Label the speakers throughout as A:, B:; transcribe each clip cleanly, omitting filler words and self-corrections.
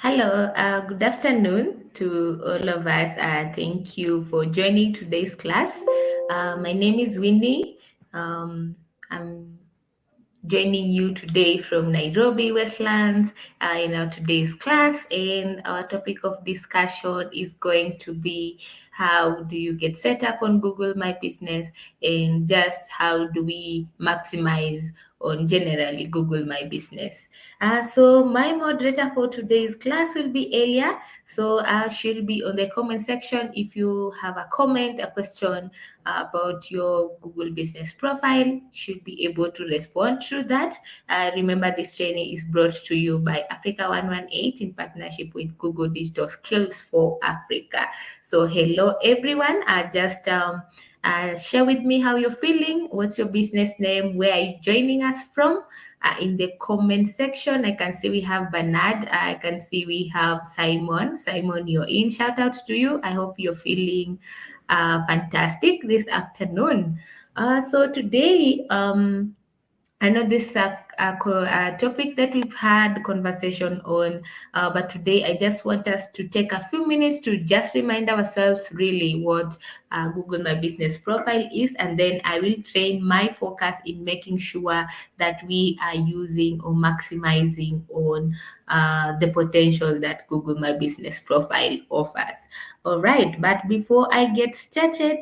A: Hello, good afternoon to all of us. Thank you for joining today's class. My name is Winnie. I'm joining you today from Nairobi, Westlands, in our today's class. And our topic of discussion is going to be how do you get set up on Google My Business, and just how do we maximize on generally Google My Business. So my moderator for today's class will be Elia. So she'll be on the comment section. If you have a comment, a question about your Google business profile, should be able to respond to that. Remember, this training is brought to you by Africa 118 in partnership with Google Digital Skills for Africa. So hello everyone. Share with me how you're feeling. What's your business name? Where are you joining us from? In the comment section, I can see we have Bernard. I can see we have Simon. Simon, you're in. Shout out to you. I hope you're feeling fantastic this afternoon. So today, I know this is a topic that we've had conversation on, but today I just want us to take a few minutes to just remind ourselves really what Google My Business Profile is, and then I will train my focus in making sure that we are using or maximizing on the potential that Google My Business Profile offers. All right, but before I get started,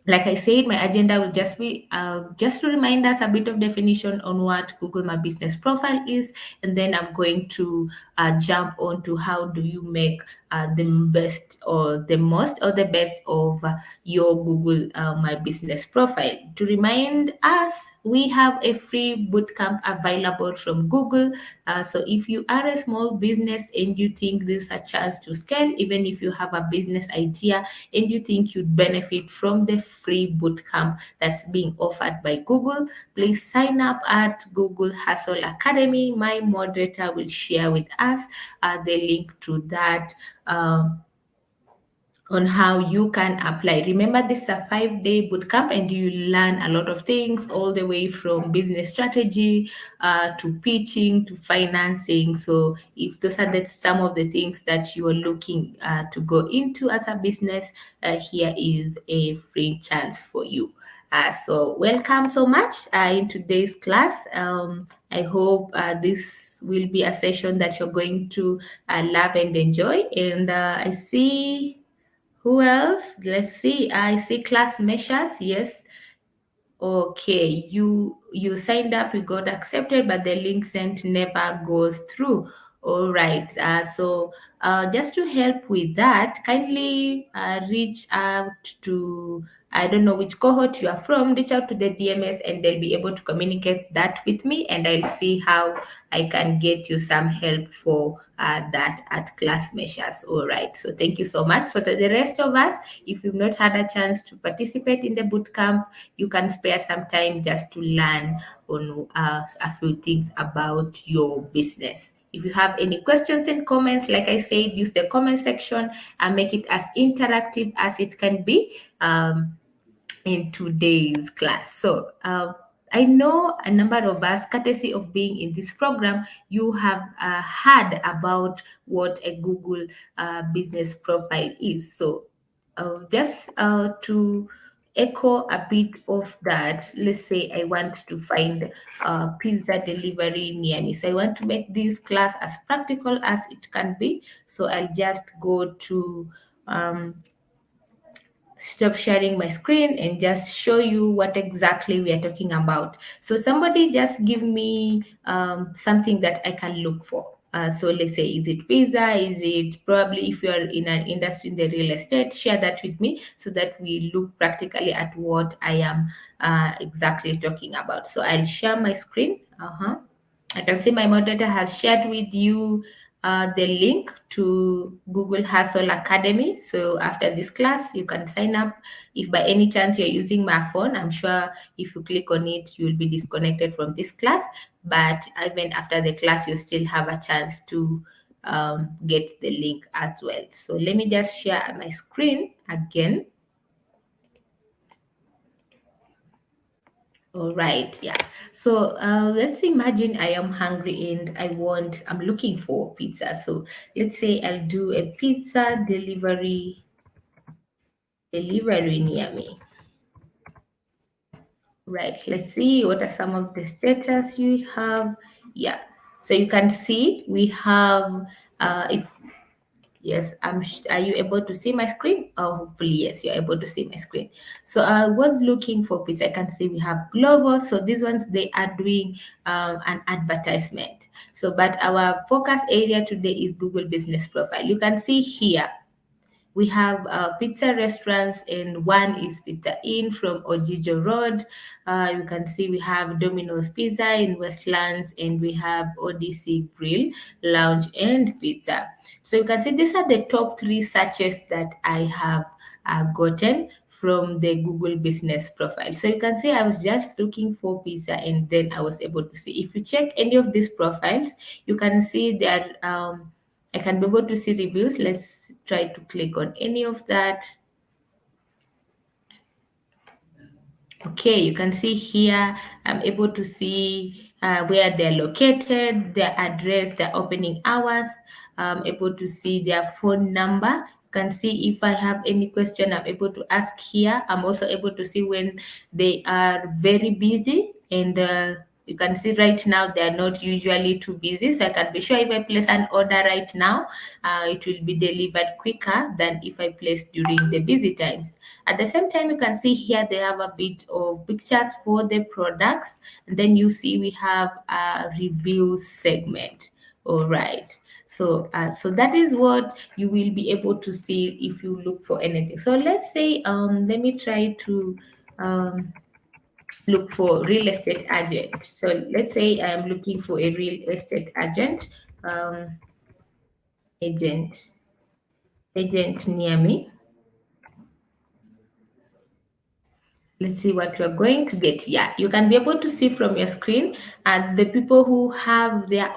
A: like I said, my agenda will just be just to remind us a bit of definition on what Google My Business Profile is, and then I'm going to jump on to how do you make the best or the most or the best of your Google My Business Profile. To remind us, we have a free bootcamp available from Google. So if you are a small business and you think this is a chance to scale, even if you have a business idea and you think you'd benefit from the free bootcamp that's being offered by Google, please sign up at Google Hustle Academy. My moderator will share with us the link to that. On how you can apply. Remember, this is a 5-day bootcamp, and you learn a lot of things, all the way from business strategy to pitching to financing. So, if those are some of the things that you are looking to go into as a business, here is a free chance for you. So, welcome so much in today's class. I hope this will be a session that you're going to love and enjoy. And I see who else? Let's see. I see class measures. Yes. Okay. You signed up, you got accepted, but the link sent never goes through. All right. So just to help with that, kindly reach out to, I don't know which cohort you are from, reach out to the DMS and they'll be able to communicate that with me, and I'll see how I can get you some help for that at class measures. All right. So thank you so much. So to the rest of us, if you've not had a chance to participate in the bootcamp, you can spare some time just to learn on a few things about your business. If you have any questions and comments, like I said, use the comment section and make it as interactive as it can be in today's class. So I know a number of us, courtesy of being in this program, you have heard about what a Google business profile is. So just to echo a bit of that, let's say I want to find pizza delivery near me. So I want to make this class as practical as it can be. So I'll just go to stop sharing my screen and just show you what exactly we are talking about. So somebody just give me something that I can look for. So let's say, is it pizza? Is it probably, if you are in an industry in the real estate, share that with me so that we look practically at what I am exactly talking about. So I'll share my screen. I can see my moderator has shared with you the link to Google Hustle Academy. So after this class, you can sign up. If by any chance you're using my phone, I'm sure if you click on it, you'll be disconnected from this class. But even after the class, you still have a chance to get the link as well. So let me just share my screen again. All right, yeah. So let's imagine I am hungry and I'm looking for pizza. So let's say I'll do a pizza delivery near me. Right, let's see what are some of the status you have. Yeah, so you can see we have, if yes, are you able to see my screen? Oh, hopefully, yes, you're able to see my screen. So I was looking for pizza. I can see we have Glovo. So these ones, they are doing an advertisement. So, but our focus area today is Google Business Profile. You can see here we have pizza restaurants, and one is Pizza Inn from Ojijo Road. You can see we have Domino's Pizza in Westlands, and we have ODC Grill, Lounge, and Pizza. So you can see these are the top three searches that I have gotten from the Google Business Profile. So you can see I was just looking for pizza, and then I was able to see. If you check any of these profiles, you can see that I can be able to see reviews. Let's try to click on any of that. Okay, you can see here, I'm able to see where they're located, their address, their opening hours. I'm able to see their phone number. You can see if I have any question, I'm able to ask here. I'm also able to see when they are very busy, and you can see right now they are not usually too busy. So I can be sure if I place an order right now, it will be delivered quicker than if I place during the busy times. At the same time, you can see here they have a bit of pictures for the products, and then you see we have a review segment. All right. So, so that is what you will be able to see if you look for anything. So let's say, let me try to look for real estate agent. So let's say I'm looking for a real estate agent, um, agent, agent near me. Let's see what you're going to get. Yeah, you can be able to see from your screen, and the people who have their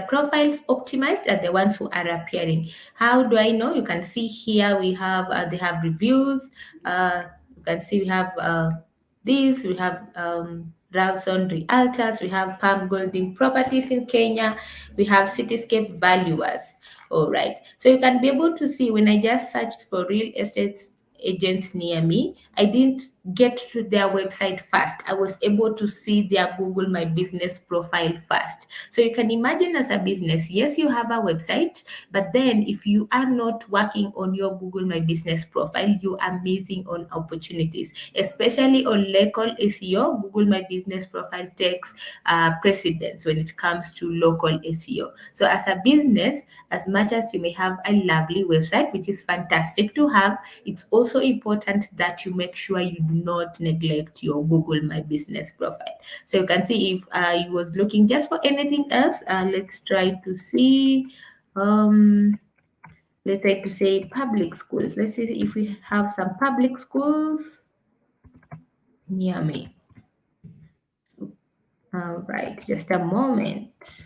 A: profiles optimized are the ones who are appearing. How do I know? You can see here we have they have reviews. You can see we have this. We have Rawson Realtors. We have Palm Golden Properties in Kenya. We have Cityscape Valuers. All right. So you can be able to see when I just searched for real estate agents near me, I didn't get to their website first. I was able to see their Google My Business profile first. So you can imagine, as a business, yes, you have a website, but then if you are not working on your Google My Business profile, you are missing on opportunities, especially on local SEO. Google My Business profile takes precedence when it comes to local SEO. So as a business, as much as you may have a lovely website, which is fantastic to have, it's also important that you make sure you do not neglect your Google My Business profile. So you can see if I was looking just for anything else, let's try to see. Let's try to say public schools. Let's see if we have some public schools near me. So, all right, just a moment.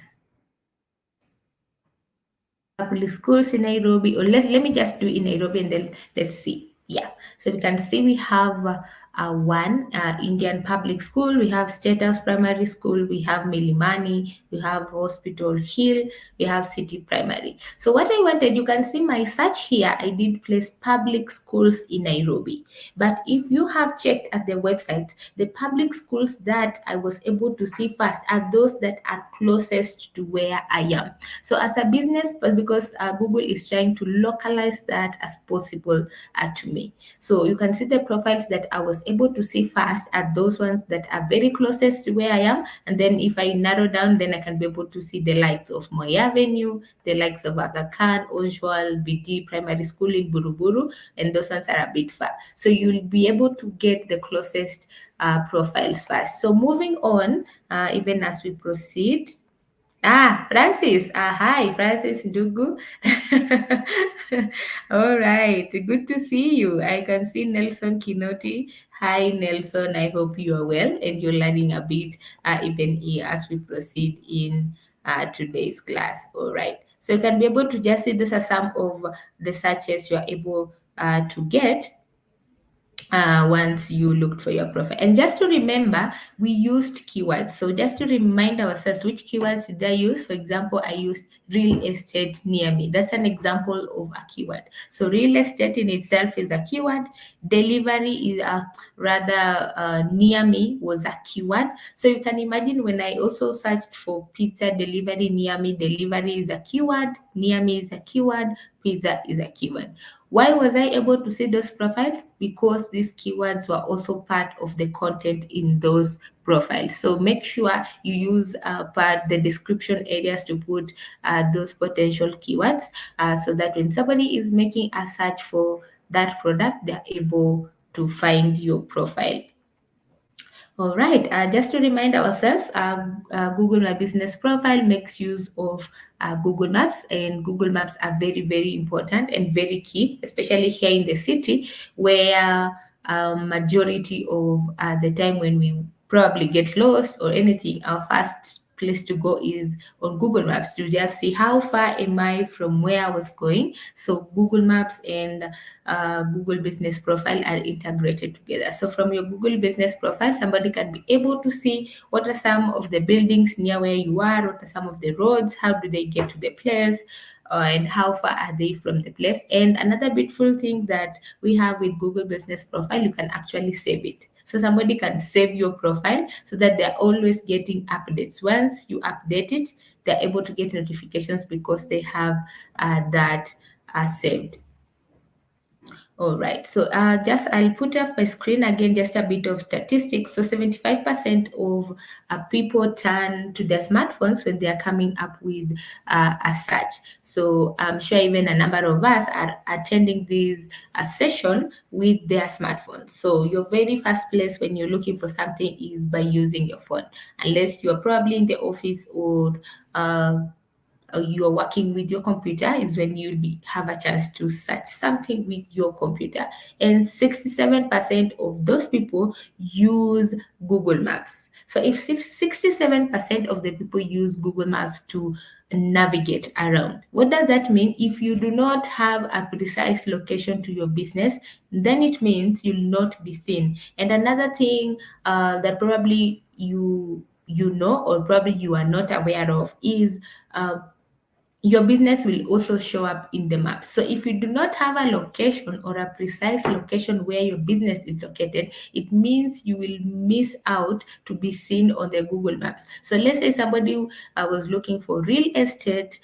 A: Public schools in Nairobi, or let me just do in Nairobi, and then let's see. Yeah, so we can see we have one Indian public school, we have State House Primary School, we have Milimani, we have Hospital Hill, we have City Primary. So what I wanted, you can see my search here, I did place public schools in Nairobi. But if you have checked at the website, the public schools that I was able to see first are those that are closest to where I am. So as a business, but because Google is trying to localize that as possible to me. So you can see the profiles that I was able to see first are those ones that are very closest to where I am. And then if I narrow down, then I can be able to see the likes of Moi Avenue, the likes of Aga Khan, Ojwal, BD Primary School in Buruburu, and those ones are a bit far. So you'll be able to get the closest profiles first. So moving on, even as we proceed, Francis. Hi, Francis Ndugu. All right. Good to see you. I can see Nelson Kinoti. Hi, Nelson. I hope you are well and you're learning a bit even here as we proceed in today's class. All right. So you can be able to just see these are some of the searches you're able to get. once you looked for your profile. And just to remember, we used keywords. So just to remind ourselves, which keywords did I use? For example, I used real estate near me. That's an example of a keyword. So real estate in itself is a keyword. Delivery is a rather near me was a keyword. So you can imagine when I also searched for pizza delivery near me, delivery is a keyword, near me is a keyword, pizza is a keyword. Why was I able to see those profiles? Because these keywords were also part of the content in those profiles. So make sure you use part the description areas to put those potential keywords so that when somebody is making a search for that product, they're able to find your profile. All right. Just to remind ourselves, Google My Business Profile makes use of Google Maps, and Google Maps are very, very important and very key, especially here in the city, where majority of the time when we probably get lost or anything, our first place to go is on Google Maps to just see how far am I from where I was going. So Google Maps and Google Business Profile are integrated together. So from your Google Business Profile, somebody can be able to see what are some of the buildings near where you are, what are some of the roads, how do they get to the place, and how far are they from the place. And another beautiful thing that we have with Google Business Profile, you can actually save it. So somebody can save your profile so that they're always getting updates. Once you update it, they're able to get notifications because they have that saved. All right, so just I'll put up my screen again, just a bit of statistics. So 75% of people turn to their smartphones when they are coming up with a search. So I'm sure even a number of us are attending this session with their smartphones. So your very first place when you're looking for something is by using your phone, unless you're probably in the office or you're working with your computer is when you'll have a chance to search something with your computer. And 67% of those people use Google Maps. So if 67% of the people use Google Maps to navigate around, what does that mean? If you do not have a precise location to your business, then it means you'll not be seen. And another thing that probably you know or probably you are not aware of is your business will also show up in the map. So if you do not have a location or a precise location where your business is located, it means you will miss out to be seen on the Google Maps. So let's say somebody was looking for real estate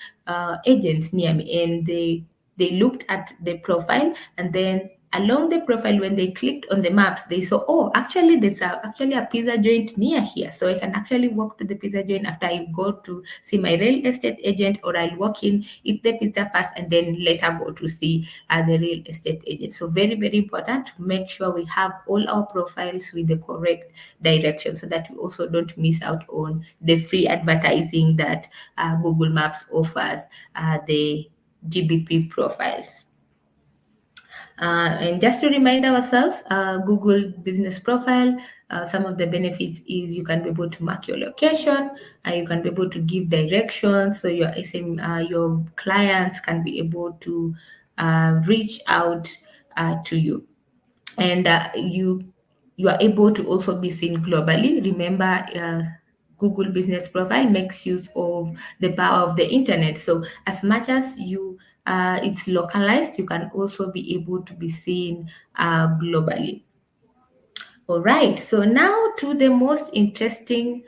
A: agents near me, and they looked at the profile, and then along the profile when they clicked on the maps they saw, oh, actually there's actually a pizza joint near here, so I can actually walk to the pizza joint after I go to see my real estate agent, or I'll walk in, eat the pizza first, and then later go to see the real estate agent. So very, very important to make sure we have all our profiles with the correct direction so that we also don't miss out on the free advertising that Google Maps offers the GBP profiles. And just to remind ourselves, Google Business Profile, some of the benefits is you can be able to mark your location, you can be able to give directions, so your your clients can be able to reach out to you, and you are able to also be seen globally. Remember, Google Business Profile makes use of the power of the internet. So as much as it's localized, you can also be able to be seen globally. All right, so now to the most interesting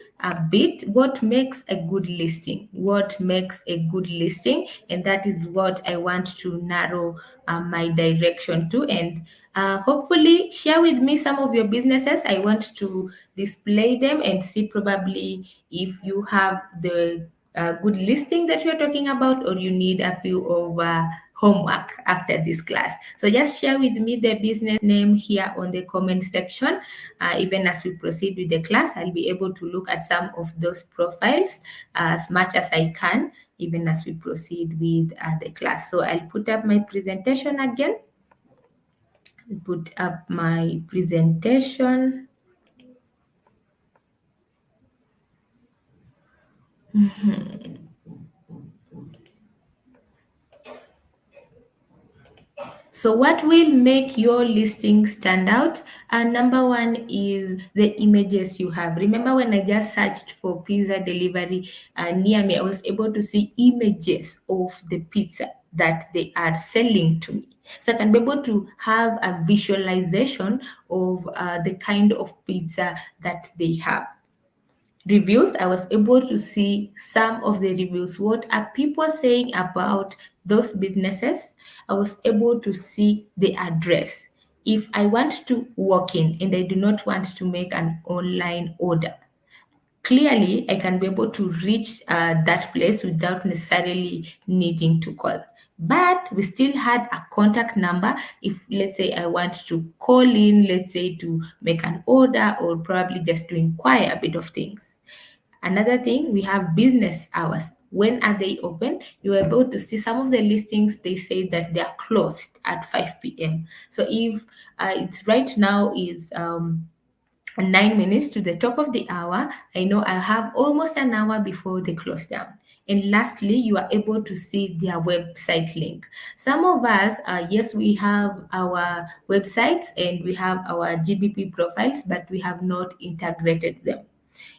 A: bit, what makes a good listing? What makes a good listing? And that is what I want to narrow my direction to. And hopefully share with me some of your businesses. I want to display them and see probably if you have the good listing that we're talking about, or you need a few of homework after this class. So just share with me the business name here on the comment section. Even as we proceed with the class, I'll be able to look at some of those profiles as much as I can, even as we proceed with the class. So I'll put up my presentation again. Put up my presentation. So what will make your listing stand out? Number one is the images you have. Remember when I just searched for pizza delivery near me, I was able to see images of the pizza that they are selling to me. So I can be able to have a visualization of the kind of pizza that they have. Reviews, I was able to see some of the reviews. What are people saying about those businesses? I was able to see the address. If I want to walk in and I do not want to make an online order, clearly I can be able to reach that place without necessarily needing to call. But we still had a contact number if, let's say, I want to call in, let's say, to make an order or probably just to inquire a bit of things. Another thing, we have business hours. When are they open? You are able to see some of the listings, they say that they are closed at 5 p.m. So if it's right now is 9 minutes to the top of the hour, I know I have almost an hour before they close down. And lastly, you are able to see their website link. Some of us, yes, we have our websites and we have our GBP profiles, but we have not integrated them.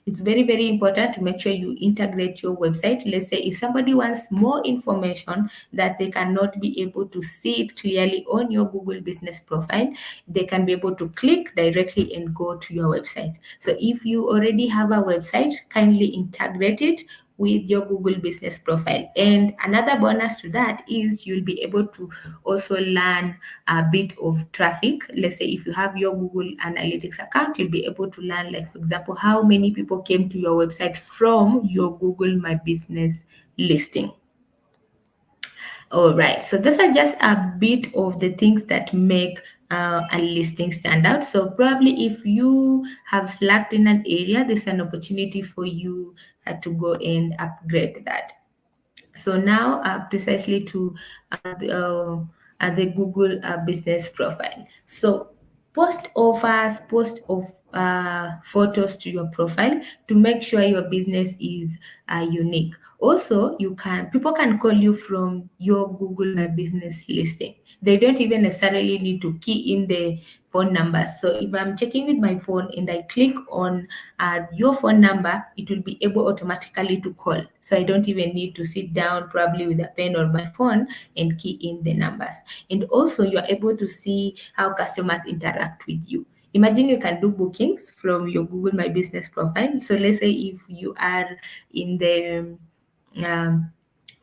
A: It's very, very important to make sure you integrate your website. Let's say if somebody wants more information that they cannot be able to see it clearly on your Google business profile, they can be able to click directly and go to your website. So if you already have a website, kindly integrate it with your Google business profile. And another bonus to that is you'll be able to also learn a bit of traffic. Let's say if you have your Google Analytics account, you'll be able to learn, like, for example, how many people came to your website from your Google My Business listing. All right, so those are just a bit of the things that make a listing stand out. So probably if you have slacked in an area, there's an opportunity for you to go and upgrade that. So now precisely to the Google business profile. So post offers, post of photos to your profile to make sure your business is unique. Also, people can call you from your Google My Business listing. They don't even necessarily need to key in the phone number. So if I'm checking with my phone and I click on your phone number, it will be able automatically to call. So I don't even need to sit down probably with a pen or my phone and key in the numbers. And also you are able to see how customers interact with you. Imagine you can do bookings from your Google My Business profile. So let's say if you are in the um,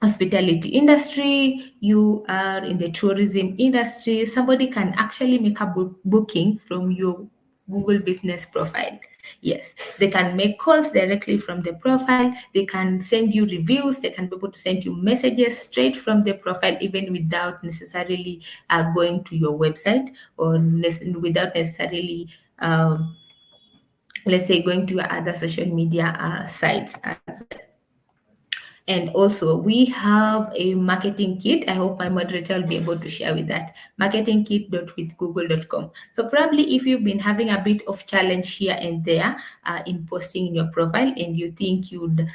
A: hospitality industry, you are in the tourism industry, somebody can actually make a booking from your Google business profile. Yes, they can make calls directly from the profile, they can send you reviews, they can be able to send you messages straight from the profile, even without necessarily going to your website or without necessarily let's say going to your other social media sites as well. And also, we have a marketing kit. I hope my moderator will be able to share with that. Marketingkit.withgoogle.com. So probably if you've been having a bit of challenge here and there in posting in your profile and you think you'd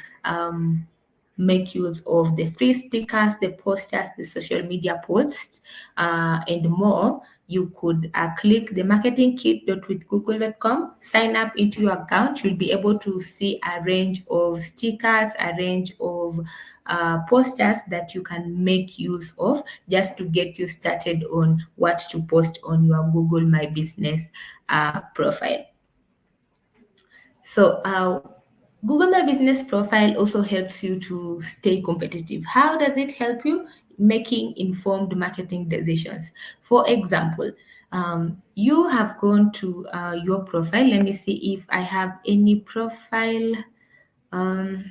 A: make use of the free stickers, the posters, the social media posts, and more, you could click the marketingkit.withgoogle.com, sign up into your account. You'll be able to see a range of stickers, a range of posters that you can make use of just to get you started on what to post on your Google My Business profile. So Google My Business profile also helps you to stay competitive. How does it help you? Making informed marketing decisions. For example, you have gone to your profile. Let me see if I have any profile. All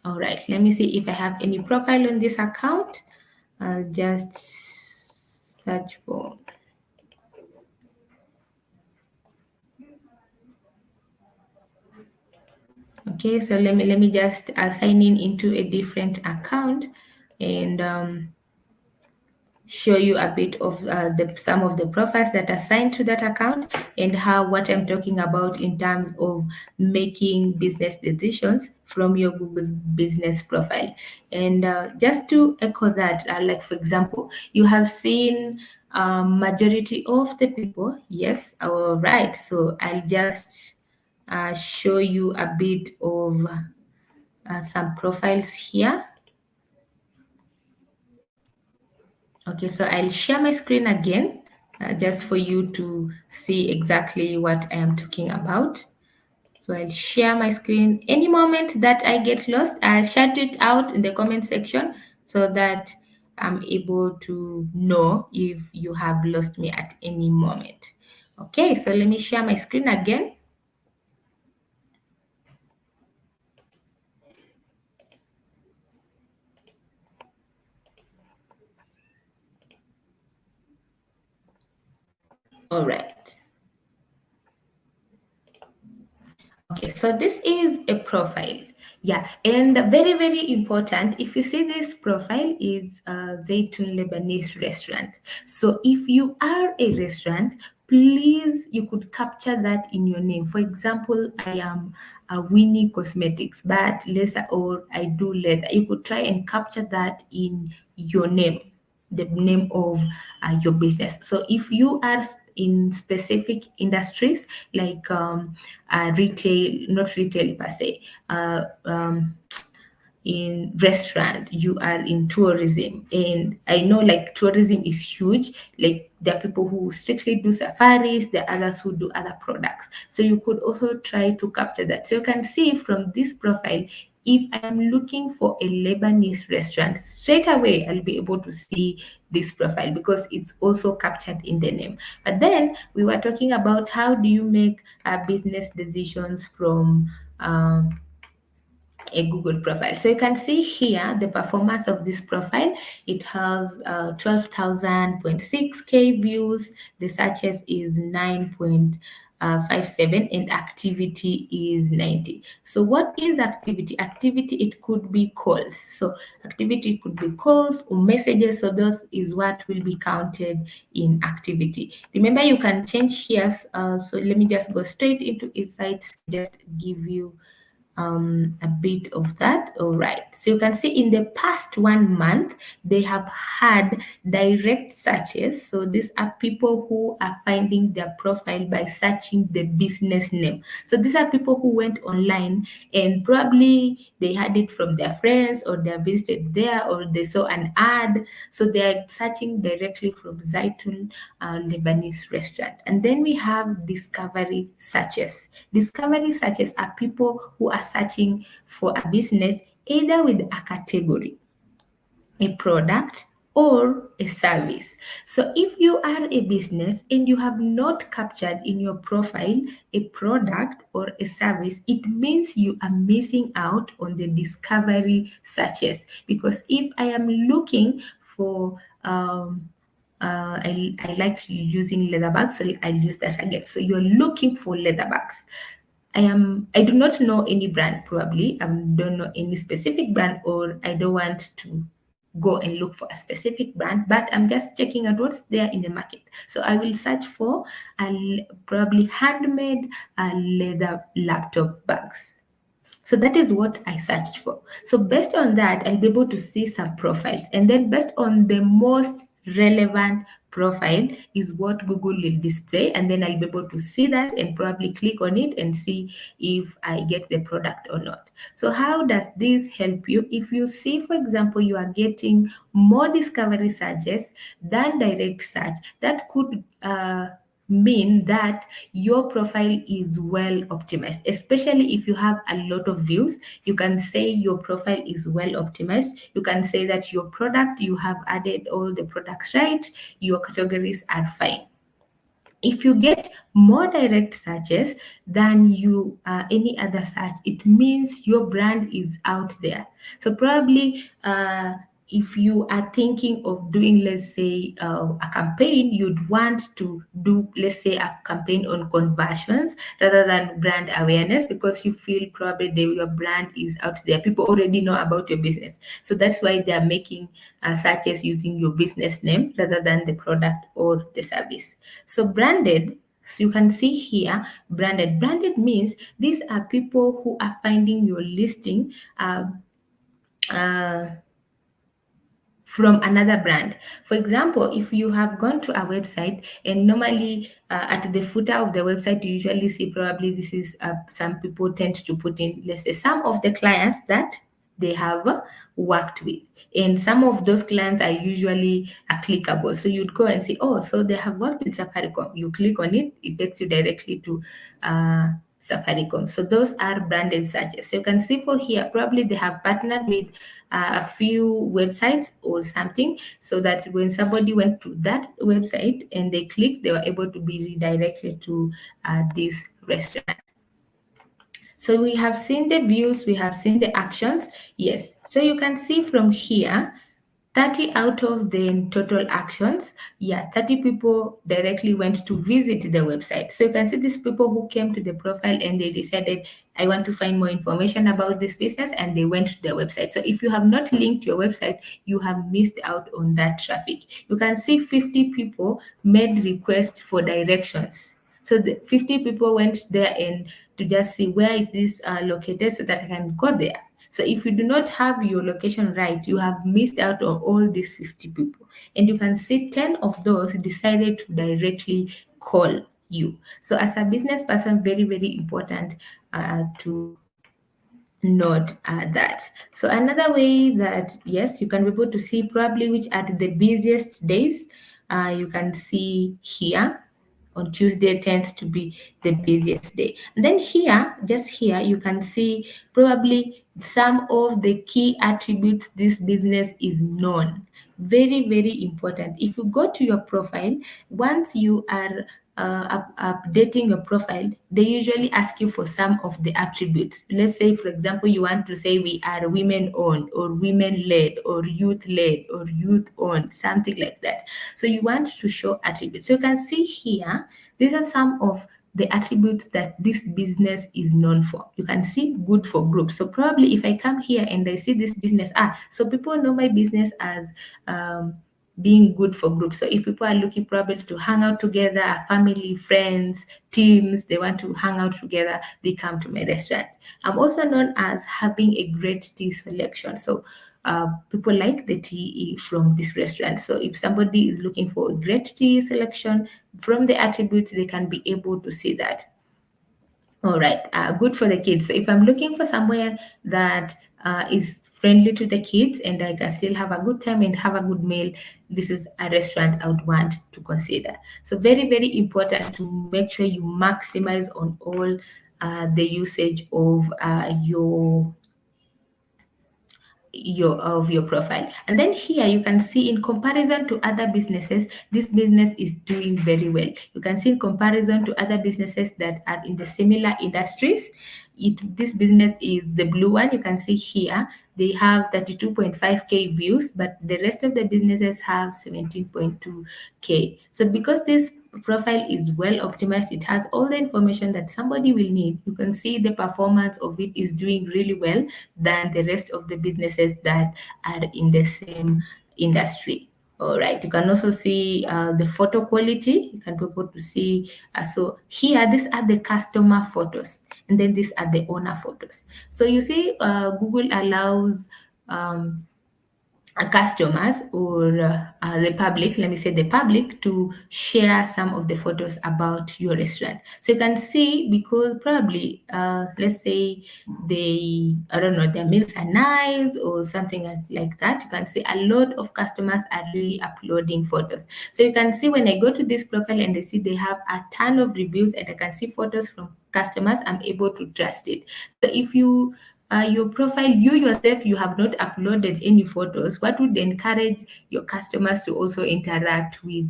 A: right, let me see if I have any profile on this account. I'll just search for. Okay, so let me just sign in into a different account and show you a bit of some of the profiles that are assigned to that account and how what I'm talking about in terms of making business decisions from your Google business profile. And just to echo that, like for example, you have seen Majority of the people, yes, all right. So I'll just show you a bit of some profiles here. Okay, so I'll share my screen again just for you to see exactly what I am talking about. So I'll share my screen. Any moment that I get lost, I'll shout it out in the comment section so that I'm able to know if you have lost me at any moment. Okay, so let me share my screen again. All right. Okay, so this is a profile. Yeah, and very, very important. If you see this profile is Zaytun Lebanese restaurant. So if you are a restaurant, please, you could capture that in your name. For example, I am a Winnie Cosmetics, but lesser or I do leather. You could try and capture that in your name, the name of your business. So if you are in specific industries like retail, not retail per se, in restaurant, you are in tourism, and I know like tourism is huge. Like there are people who strictly do safaris, there are others who do other products, so you could also try to capture that. So you can see from this profile, if I'm looking for a Lebanese restaurant, straight away I'll be able to see this profile because it's also captured in the name. But then we were talking about how do you make business decisions from a Google profile. So you can see here the performance of this profile. It has 12,000.6K views. The searches is 9.57 and activity is 90. So what is activity? Activity, it could be calls. So activity could be calls or messages. So those is what will be counted in activity. Remember, you can change here. So let me just go straight into insights, just give you a bit of that. All right, so you can see in the past 1 month they have had direct searches. So these are people who are finding their profile by searching the business name. So these are people who went online and probably they had it from their friends, or they visited there, or they saw an ad. So they are searching directly from Zaitun Lebanese restaurant. And then we have discovery searches. Discovery searches are people who are searching for a business either with a category, a product, or a service. So if you are a business and you have not captured in your profile a product or a service, it means you are missing out on the discovery searches. Because if I am looking for I like using leather bags, so I'll use that again. So you're looking for leather bags. I do not know any brand, probably. I don't know any specific brand, or I don't want to go and look for a specific brand, but I'm just checking out what's there in the market. So I will search for probably handmade leather laptop bags. So that is what I searched for. So based on that, I'll be able to see some profiles. And then based on the most relevant profile is what Google will display. And then I'll be able to see that and probably click on it and see if I get the product or not. So how does this help you? If you see, for example, you are getting more discovery searches than direct search, that could mean that your profile is well optimized. Especially if you have a lot of views, you can say your profile is well optimized. You can say that your product, you have added all the products right, your categories are fine. If you get more direct searches than you any other search, it means your brand is out there. So probably if you are thinking of doing, let's say, a campaign, you'd want to do, let's say, a campaign on conversions rather than brand awareness, because you feel probably your brand is out there. People already know about your business. So that's why they are making searches using your business name rather than the product or the service. So branded, so you can see here, branded. Branded means these are people who are finding your listing uh, from another brand. For example, if you have gone to a website and normally at the footer of the website, you usually see probably this is some people tend to put in, let's say, some of the clients that they have worked with. And some of those clients are usually clickable. So you'd go and say, oh, so they have worked with Safaricom. You click on it, it takes you directly to Safaricom. So those are branded searches. So you can see for here, probably they have partnered with a few websites or something, so that when somebody went to that website and they clicked, they were able to be redirected to this restaurant. So we have seen the views, we have seen the actions. Yes. So you can see from here, 30 out of the total actions, 30 people directly went to visit the website. So you can see these people who came to the profile and they decided, I want to find more information about this business, and they went to the website. So if you have not linked your website, you have missed out on that traffic. You can see 50 people made requests for directions. So the 50 people went there and to just see where is this located so that I can go there. So if you do not have your location right, you have missed out on all these 50 people. And you can see 10 of those decided to directly call you. So as a business person, very, very important to note that. So another way that, yes, you can be able to see probably which are the busiest days. You can see here on Tuesday tends to be the busiest day. And then here, just here, you can see probably some of the key attributes this business is known. Very, very important. If you go to your profile, once you are updating your profile, they usually ask you for some of the attributes. Let's say, for example, you want to say we are women owned or women led or youth led or youth owned, something like that. So you want to show attributes. So you can see here, these are some of the attributes that this business is known for. You can see good for groups. So probably if I come here and I see this business, so people know my business as being good for groups. So if people are looking probably to hang out together, family, friends, teams, they want to hang out together, they come to my restaurant. I'm also known as having a great tea selection. So people like the tea from this restaurant. So if somebody is looking for a great tea selection, from the attributes, they can be able to see that. All right, good for the kids. So if I'm looking for somewhere that is friendly to the kids and I can still have a good time and have a good meal, this is a restaurant I would want to consider. So very, very important to make sure you maximize on all the usage of your profile. And then here you can see in comparison to other businesses, this business is doing very well. You can see in comparison to other businesses that are in the similar industries, this business is the blue one. You can see here they have 32.5k views, but the rest of the businesses have 17.2k. So because this profile is well optimized, it has all the information that somebody will need. You can see the performance of it is doing really well than the rest of the businesses that are in the same industry. All right, you can also see the photo quality. You can be able to see, so here, these are the customer photos, and then these are the owner photos. So you see, Google allows customers or the public, let me say the public, to share some of the photos about your restaurant. So you can see, because probably, let's say I don't know, their meals are nice or something like that. You can see a lot of customers are really uploading photos. So you can see when I go to this profile and I see they have a ton of reviews and I can see photos from customers, I'm able to trust it. So if your profile, you yourself, you have not uploaded any photos, what would encourage your customers to also interact with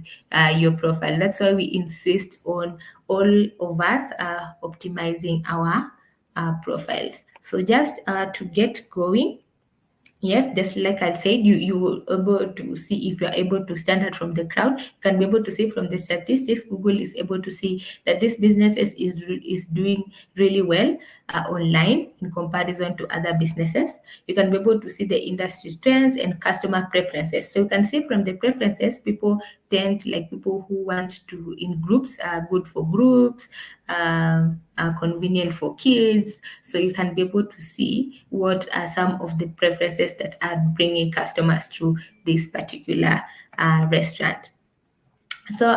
A: your profile? That's why we insist on all of us optimizing our profiles. So just to get going, yes, just like I said, you will able to see if you are able to stand out from the crowd. You can be able to see from the statistics. Google is able to see that this business is doing really well online in comparison to other businesses. You can be able to see the industry trends and customer preferences. So you can see from the preferences, people tend, like people who want to in groups, are good for groups. convenient for kids. So you can be able to see what are some of the preferences that are bringing customers to this particular restaurant. So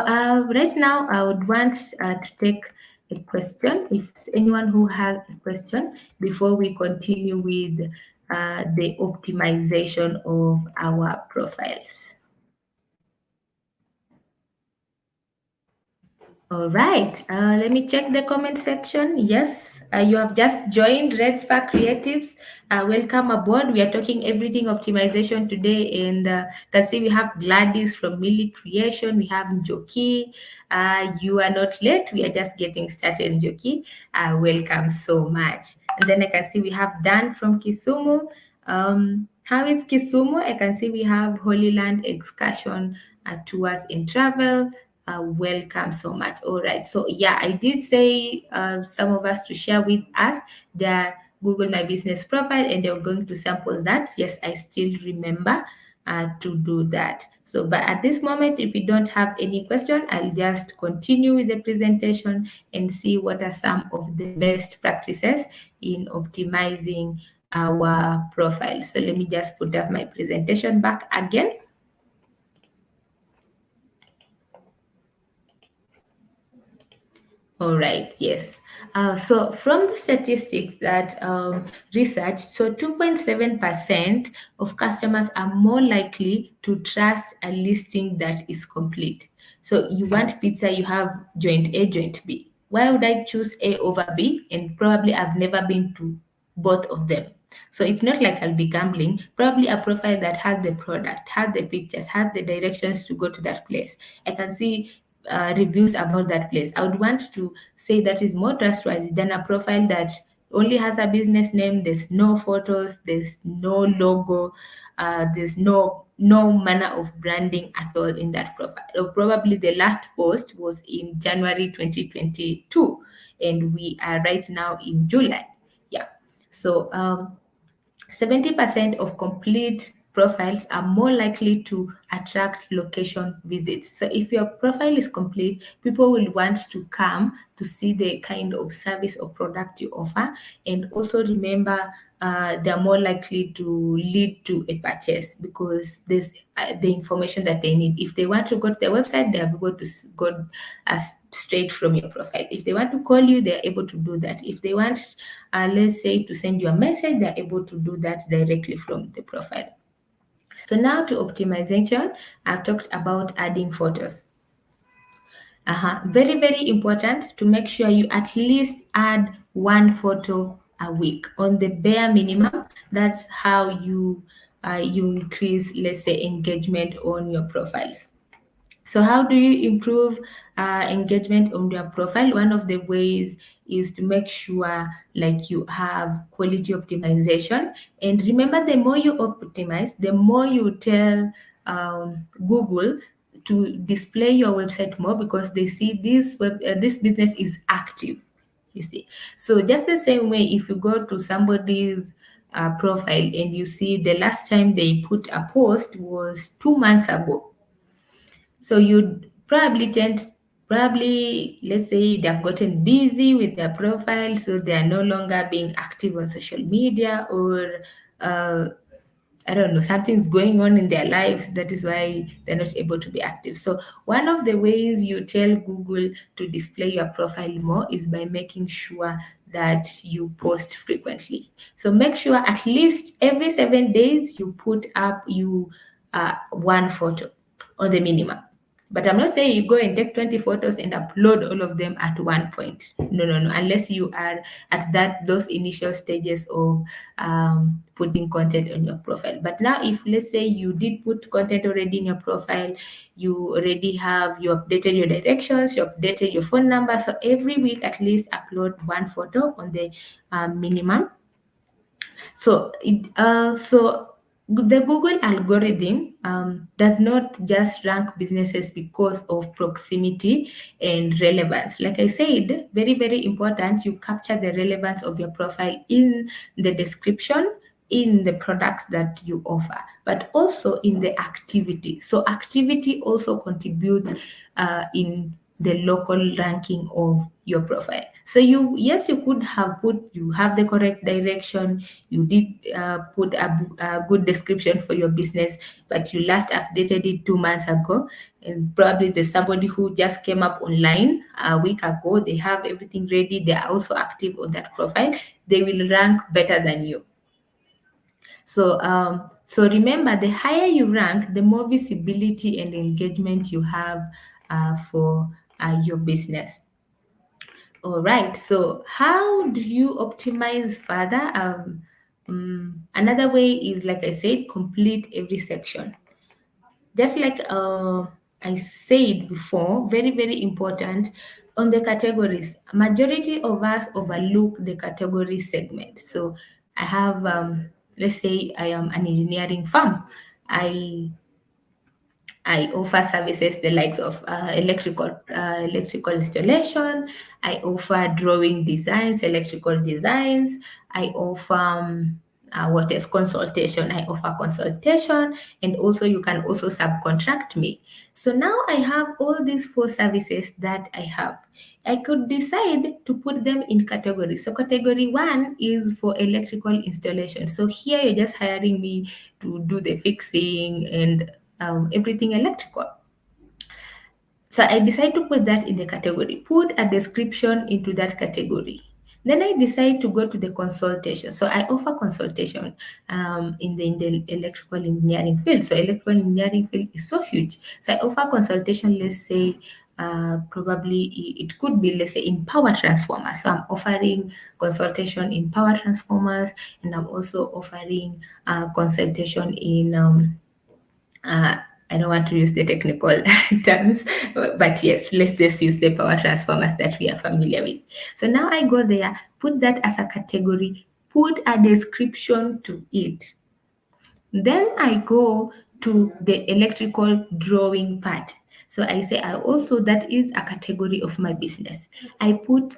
A: right now, I would want to take a question. If anyone who has a question before we continue with the optimization of our profiles. All right, let me check the comment section. Yes, you have just joined Red Spark Creatives. Welcome aboard. We are talking everything optimization today, and can see we have Gladys from Millie Creation. We have Njoki. You are not late. We are just getting started, Njoki. Welcome so much. And then I can see we have Dan from Kisumu. How is Kisumu? I can see we have Holy Land Excursion Tours and Travel. Welcome so much. All right. So yeah, I did say some of us to share with us their Google My Business profile, and they're going to sample that. Yes, I still remember to do that. So, but at this moment, if we don't have any question, I'll just continue with the presentation and see what are some of the best practices in optimizing our profile. So let me just put up my presentation back again. All right, yes. So from the statistics that research, so 2.7% of customers are more likely to trust a listing that is complete. So you want pizza, you have joint A, joint B. Why would I choose A over B? And probably I've never been to both of them. So it's not like I'll be gambling. Probably a profile that has the product, has the pictures, has the directions to go to that place. I can see reviews about that place. I would want to say that is more trustworthy than a profile that only has a business name. There's no photos. There's no logo. There's no manner of branding at all in that profile. Or probably the last post was in January 2022, and we are right now in July. Yeah. So 70% of complete profiles are more likely to attract location visits. So if your profile is complete, people will want to come to see the kind of service or product you offer. And also remember, they're more likely to lead to a purchase because there's the information that they need. If they want to go to the website, they're able to go straight from your profile. If they want to call you, they're able to do that. If they want, let's say, to send you a message, they're able to do that directly from the profile. So now to optimization, I've talked about adding photos. Very, very important to make sure you at least add one photo a week on the bare minimum. That's how you increase, let's say, engagement on your profiles. So how do you improve engagement on your profile? One of the ways is to make sure like you have quality optimization. And remember, the more you optimize, the more you tell Google to display your website more because they see this business is active. You see, so just the same way, if you go to somebody's profile and you see the last time they put a post was 2 months ago, so you'd probably, let's say they've gotten busy with their profile, so they are no longer being active on social media, or I don't know, something's going on in their lives. That is why they're not able to be active. So one of the ways you tell Google to display your profile more is by making sure that you post frequently. So make sure at least every 7 days you put up one photo or the minimum. But I'm not saying you go and take 20 photos and upload all of them at one point. No, no, no. Unless you are at those initial stages of putting content on your profile. But now, if let's say you did put content already in your profile, you updated your directions, you updated your phone number. So every week, at least upload one photo on the minimum. So the Google algorithm does not just rank businesses because of proximity and relevance. Like I said, very, very important, you capture the relevance of your profile in the description, in the products that you offer, but also in the activity. So activity also contributes in the local ranking of your profile. So you could have you have the correct direction, you did put a good description for your business, but you last updated it 2 months ago, and probably there's somebody who just came up online a week ago, they have everything ready, they are also active on that profile, they will rank better than you. So remember, the higher you rank, the more visibility and engagement you have for your business. All right. So how do you optimize further? Another way is, like I said, complete every section. Just like I said before, very, very important on the categories. Majority of us overlook the category segment. So I have, let's say I am an engineering firm. I offer services the likes of electrical installation. I offer drawing designs, electrical designs. I offer what is consultation. I offer consultation, and also you can also subcontract me. So now I have all these 4 services that I have. I could decide to put them in categories. So category 1 is for electrical installation. So here you're just hiring me to do the fixing and everything electrical. So I decide to put that in the category, put a description into that category. Then I decide to go to the consultation. So I offer consultation in the electrical engineering field. So electrical engineering field is so huge. So I offer consultation, let's say, probably it could be, let's say, in power transformers. So I'm offering consultation in power transformers, and I'm also offering consultation in I don't want to use the technical terms, but yes, let's just use the power transformers that we are familiar with. So now I go there, put that as a category, put a description to it. Then I go to the electrical drawing part. So I say that is a category of my business. I put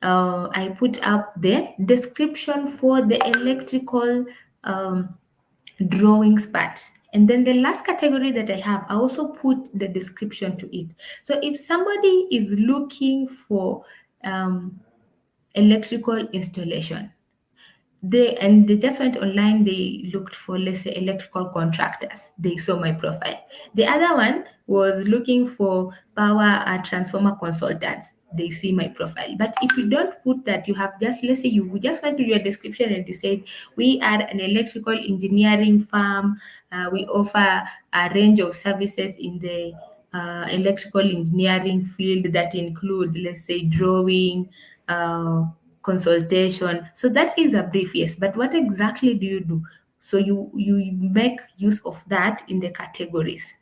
A: up the description for the electrical drawings part. And then the last category that I have, I also put the description to it. So if somebody is looking for electrical installation, they just went online, they looked for, let's say, electrical contractors, they saw my profile. The other one was looking for power transformer consultants, they see my profile. But if you don't put that, you have just, let's say you just went to your description and you said, we are an electrical engineering firm, we offer a range of services in the electrical engineering field that include, let's say, drawing, consultation. So that is a brief, yes. But what exactly do you do? So you make use of that in the categories.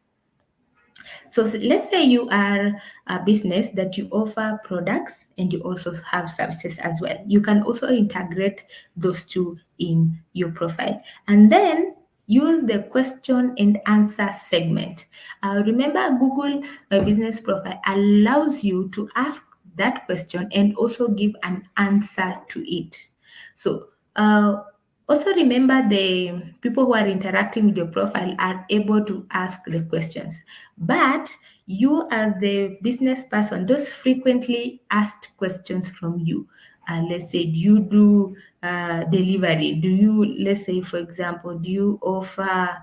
A: So let's say you are a business that you offer products and you also have services as well. You can also integrate those two in your profile. And then use the question and answer segment. Remember, Google My Business Profile allows you to ask that question and also give an answer to it. So also remember, the people who are interacting with your profile are able to ask the questions, but you as the business person, those frequently asked questions from you. Let's say, do you do delivery? Do you, let's say, for example, do you offer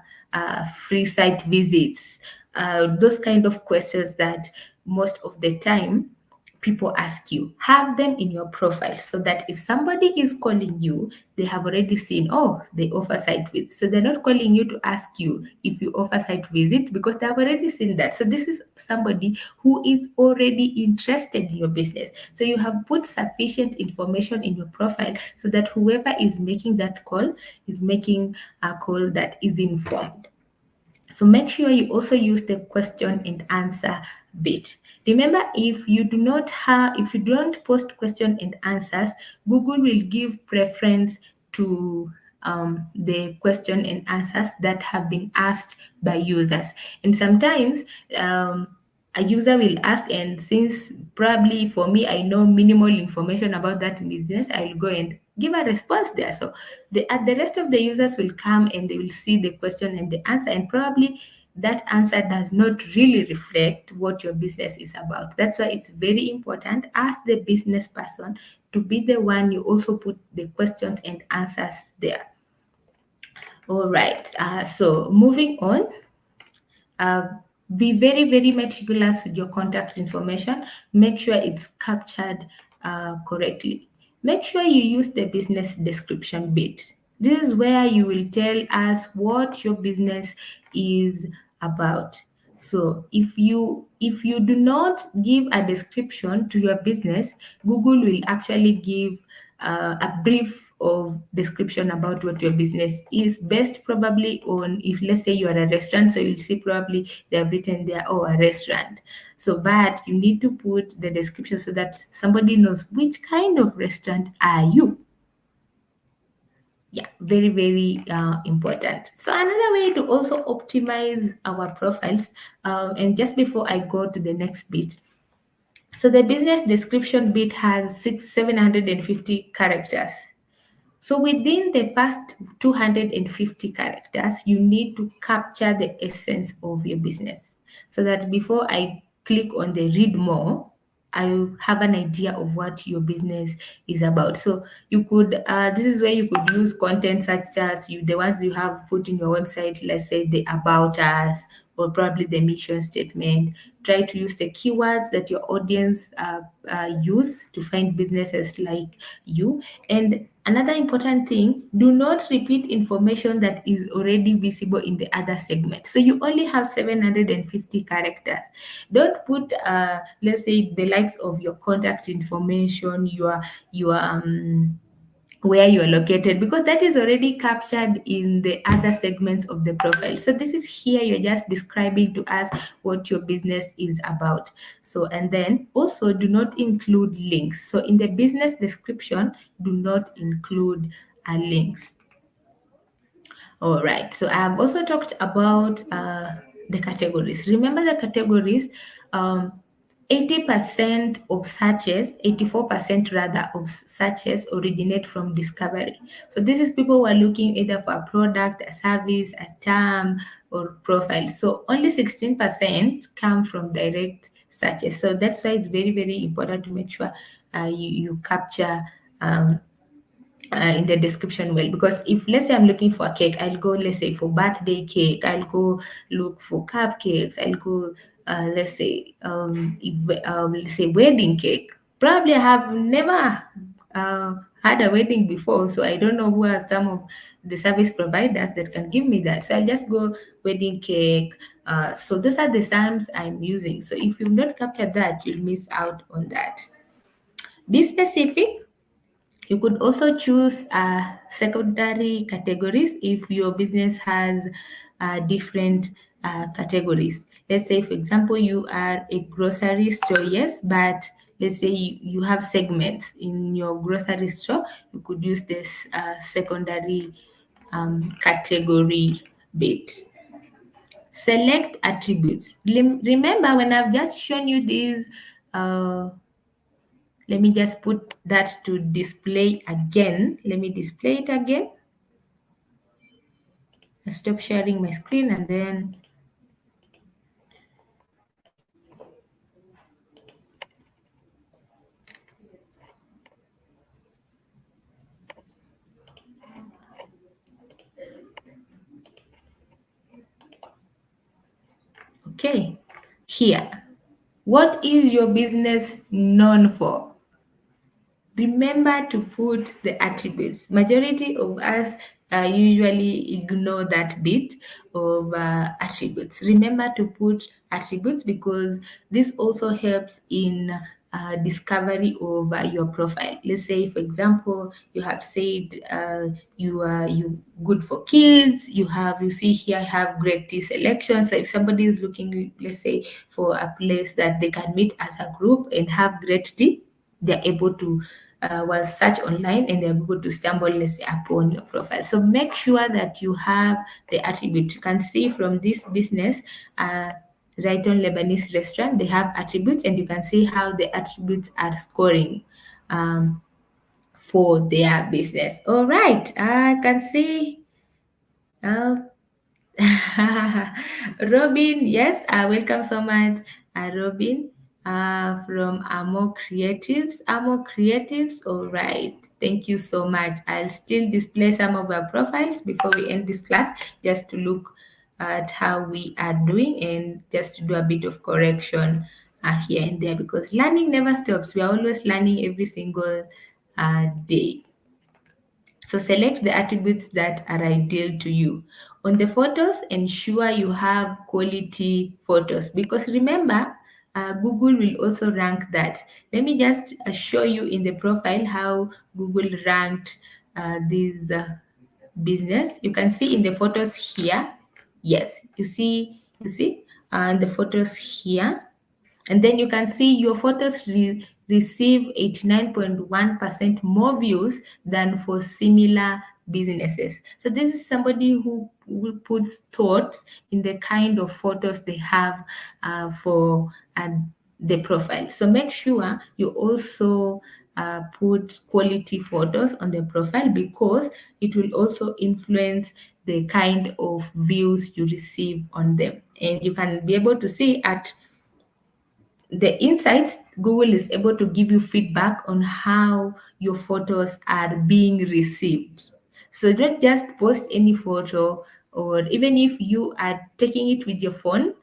A: free site visits? Those kind of questions that most of the time people ask you, have them in your profile, so that if somebody is calling you, they have already seen, oh, they offer site visits. So they're not calling you to ask you if you offer site visits, because they have already seen that. So this is somebody who is already interested in your business. So you have put sufficient information in your profile so that whoever is making that call is making a call that is informed. So make sure you also use the question and answer bit. Remember, if you don't post question and answers, Google will give preference to the question and answers that have been asked by users. And sometimes a user will ask, and since probably for me, I know minimal information about that business, I will go and give a response there. So the rest of the users will come and they will see the question and the answer, and probably that answer does not really reflect what your business is about. That's why it's very important as the business person to be the one you also put the questions and answers there. All right. So moving on, uh, be very, very meticulous with your contact information. Make sure it's captured correctly. Make sure you use the business description bit. This is where you will tell us what your business is about. So if you do not give a description to your business, Google will actually give a brief of description about what your business is, based probably on, if let's say you are a restaurant, so you'll see probably they have written there, oh, a restaurant. So but you need to put the description so that somebody knows which kind of restaurant are you. Yeah, very, very important. So another way to also optimize our profiles, and just before I go to the next bit, so the business description bit has 750 characters. So within the first 250 characters, you need to capture the essence of your business, so that before I click on the read more, I have an idea of what your business is about. So you could, this is where you could use content such as the ones you have put in your website, let's say the about us, or probably the mission statement. Try to use the keywords that your audience use to find businesses like you. And another important thing, do not repeat information that is already visible in the other segment. So you only have 750 characters. Don't put, let's say, the likes of your contact information, your where you are located, because that is already captured in the other segments of the profile. So this is here you're just describing to us what your business is about. So, and then also do not include links. So in the business description, do not include links. All right. So I've also talked about the categories. Remember the categories. 80% of searches, 84% rather of searches originate from discovery. So this is people who are looking either for a product, a service, a term, or profile. So only 16% come from direct searches. So that's why it's very, very important to make sure you capture in the description well, because if let's say I'm looking for a cake, I'll go, let's say, for birthday cake, I'll go look for cupcakes, I'll go let's say let's say wedding cake. Probably I have never had a wedding before, so I don't know who are some of the service providers that can give me that. So I'll just go wedding cake. So those are the terms I'm using. So if you've not captured that, you'll miss out on that. Be specific. You could also choose secondary categories if your business has different categories. Let's say, for example, you are a grocery store, yes, but let's say you have segments in your grocery store. You could use this secondary category bit. Select attributes. Remember, when I've just shown you these, let me just put that to display again. Let me display it again. I stop sharing my screen and then okay. Here, what is your business known for? Remember to put the attributes. Majority of us usually ignore that bit of attributes. Remember to put attributes, because this also helps in discovery of your profile. Let's say, for example, you have said you good for kids. You see here have great tea selection. So if somebody is looking, let's say, for a place that they can meet as a group and have great tea, they're able to was search online and they're able to stumble, let's say, upon your profile. So make sure that you have the attribute. You can see from this business, Zaiton Lebanese restaurant, they have attributes, and you can see how the attributes are scoring for their business. All right, I can see Robin, yes, welcome so much, Robin, from Amo Creatives. Amo Creatives, all right. Thank you so much. I'll still display some of our profiles before we end this class, just to look at how we are doing and just to do a bit of correction here and there, because learning never stops. We are always learning every single day. So select the attributes that are ideal to you. On the photos, ensure you have quality photos, because remember, Google will also rank that. Let me just show you in the profile how Google ranked this business. You can see in the photos here. Yes, you see the photos here, and then you can see your photos receive 89.1% more views than for similar businesses. So this is somebody who puts thoughts in the kind of photos they have for the profile. So make sure you also put quality photos on the profile, because it will also influence the kind of views you receive on them. And you can be able to see at the insights, Google is able to give you feedback on how your photos are being received. So don't just post any photo, or even if you are taking it with your phone,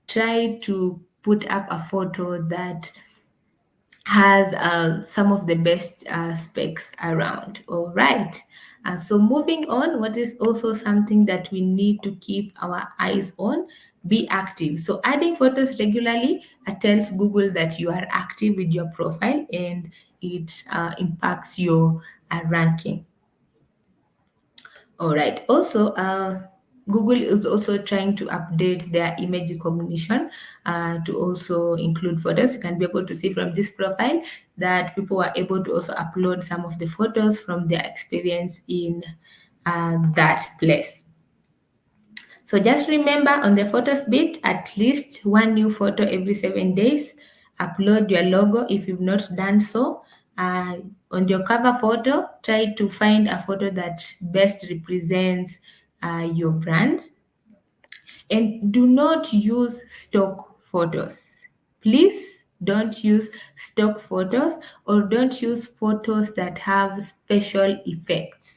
A: try to put up a photo that has some of the best specs around. All right. So moving on, what is also something that we need to keep our eyes on? Be active. So adding photos regularly tells Google that you are active with your profile, and it impacts your ranking. All right. Also, Google is also trying to update their image recognition to also include photos. You can be able to see from this profile that people are able to also upload some of the photos from their experience in that place. So just remember, on the photos bit, at least one new photo every 7 days. Upload your logo if you've not done so. On your cover photo, try to find a photo that best represents your brand. And do not use stock photos. Please don't use stock photos, or don't use photos that have special effects.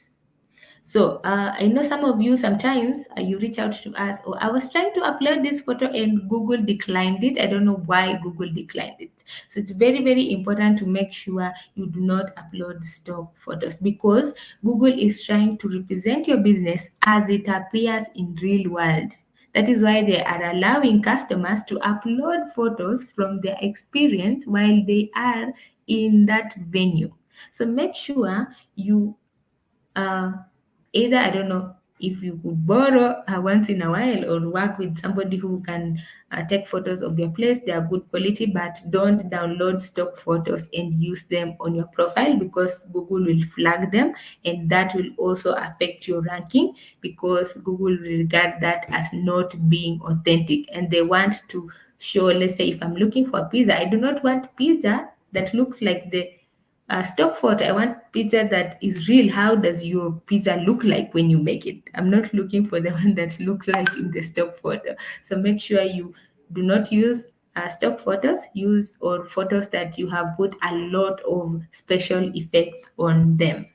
A: So I know some of you, sometimes you reach out to us, or I was trying to upload this photo and Google declined it. I don't know why Google declined it. So it's very, very important to make sure you do not upload stock photos, because Google is trying to represent your business as it appears in real world. That is why they are allowing customers to upload photos from their experience while they are in that venue. So make sure you uh, either, I don't know, if you could borrow once in a while, or work with somebody who can take photos of your place. They are good quality, but don't download stock photos and use them on your profile, because Google will flag them, and that will also affect your ranking, because Google will regard that as not being authentic, and they want to show, let's say if I'm looking for pizza, I do not want pizza that looks like the stock photo. I want pizza that is real. How does your pizza look like when you make it? I'm not looking for the one that looks like in the stock photo. So make sure you do not use stock photos. Use or photos that you have put a lot of special effects on them.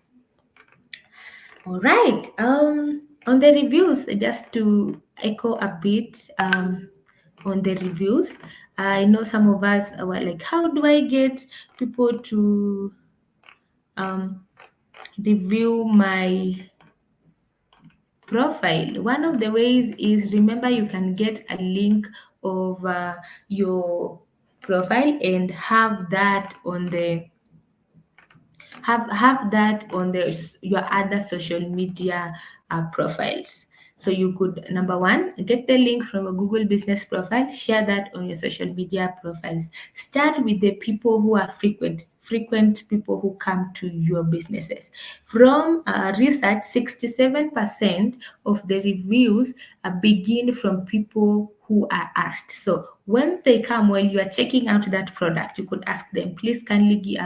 A: All right. On the reviews, just to echo a bit on the reviews, I know some of us were like, how do I get people to review my profile? One of the ways is, remember, you can get a link of your profile and have that on the your other social media profiles. So you could, number one, get the link from a Google business profile, share that on your social media profiles. Start with the people who are frequent people who come to your businesses. From research, 67% of the reviews begin from people who are asked. So when they come, while you are checking out that product, you could ask them, please kindly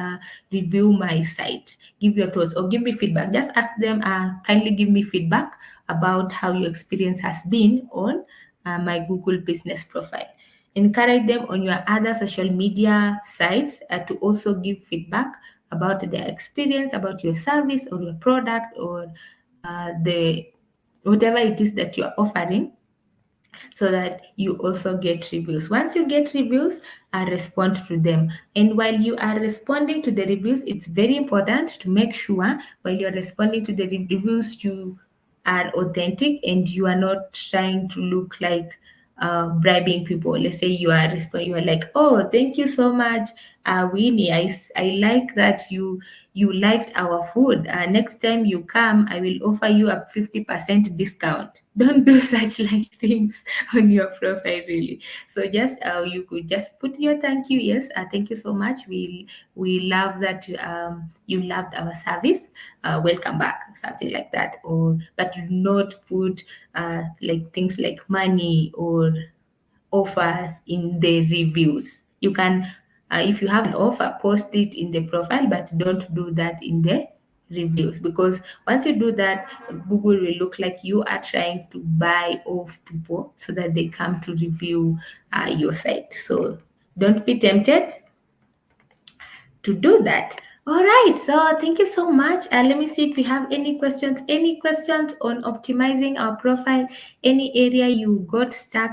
A: review my site, give your thoughts or give me feedback. Just ask them, kindly give me feedback about how your experience has been on my Google business profile. Encourage them on your other social media sites to also give feedback about their experience, about your service or your product, or the whatever it is that you're offering, so that you also get reviews. Once you get reviews, respond to them. And while you are responding to the reviews, it's very important to make sure while you're responding to the reviews, you are authentic and you are not trying to look like bribing people. Let's say you are you are like, oh, thank you so much, Winnie. I like that you liked our food. Next time you come, I will offer you a 50% discount. Don't do such like things on your profile, really. So just you could just put your thank you. Yes, thank you so much. We love that you loved our service. Welcome back, something like that. Or but do not put like things like money or offers in the reviews. You can, if you have an offer, post it in the profile, but don't do that in the reviews, because once you do that, Google will look like you are trying to buy off people so that they come to review your site. So don't be tempted to do that. All right, so thank you so much. Let me see if we have any questions. Any questions on optimizing our profile? Any area you got stuck?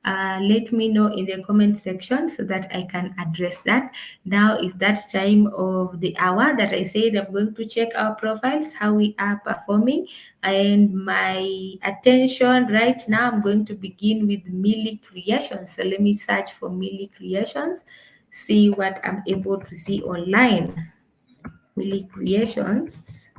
A: Let me know in the comment section so that I can address that. Now is that time of the hour that I said I'm going to check our profiles, how we are performing, and my attention right now. I'm going to begin with Millie Creations. So let me search for Millie Creations, see what I'm able to see online. Millie Creations.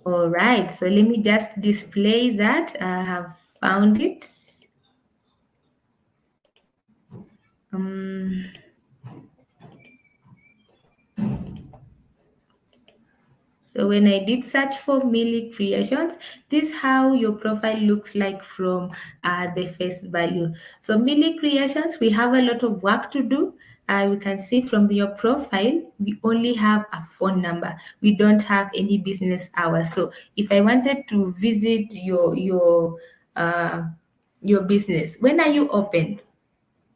A: All right, so let me just display that. I have found it. So when I did search for Millie Creations, this is how your profile looks like from the face value. So Millie Creations, we have a lot of work to do. We can see from your profile, we only have a phone number. We don't have any business hours. So if I wanted to visit your business, when are you open?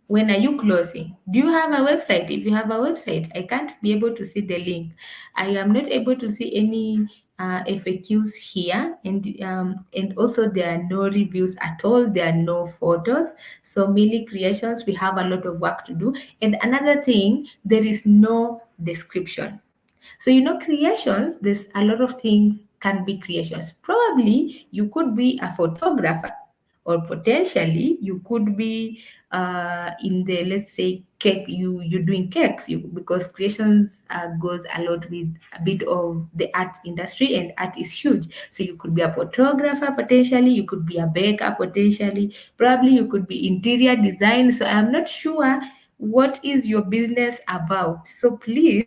A: When are you closing? Do you have a website? If you have a website, I can't be able to see the link. I am not able to see any FAQs here, and also there are no reviews at all. There are no photos. So Millie Creations, we have a lot of work to do. And another thing, there is no description. So, creations, there's a lot of things can be creations. Probably you could be a photographer, or potentially you could be in the, let's say, cake, you're doing cakes, because creations goes a lot with a bit of the art industry, and art is huge. So you could be a photographer, potentially you could be a baker, potentially, probably you could be interior design. So I'm not sure what is your business about. So please,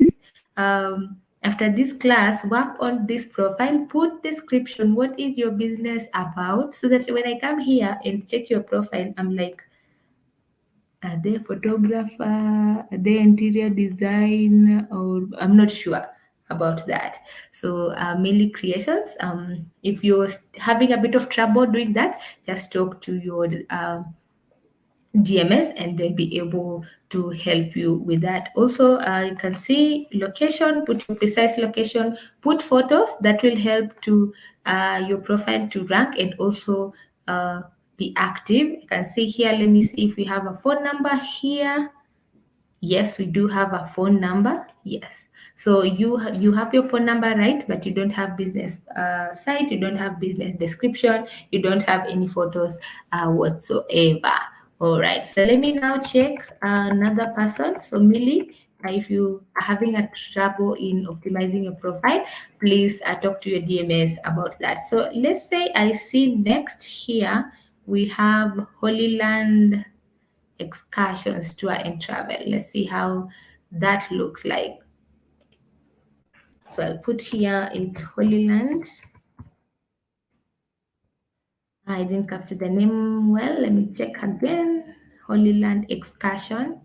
A: after this class, work on this profile, put description, what is your business about, so that when I come here and check your profile, I'm like, are they a photographer, are they interior design, or I'm not sure about that. So Millie Creations, if you're having a bit of trouble doing that, just talk to your DMS and they'll be able to help you with that. Also, you can see location, put your precise location, put photos that will help to your profile to rank and also be active. You can see here, let me see if we have a phone number here. Yes, we do have a phone number. Yes. So you have your phone number, right? But you don't have business site, you don't have business description, you don't have any photos whatsoever. All right. So let me now check another person. So Millie, if you are having a trouble in optimizing your profile, please talk to your DMS about that. So let's say I see next here we have Holy Land excursions, tour and travel. Let's see how that looks like. So I'll put here it's Holy Land. I didn't capture the name well. Let me check again. Holy Land Excursion.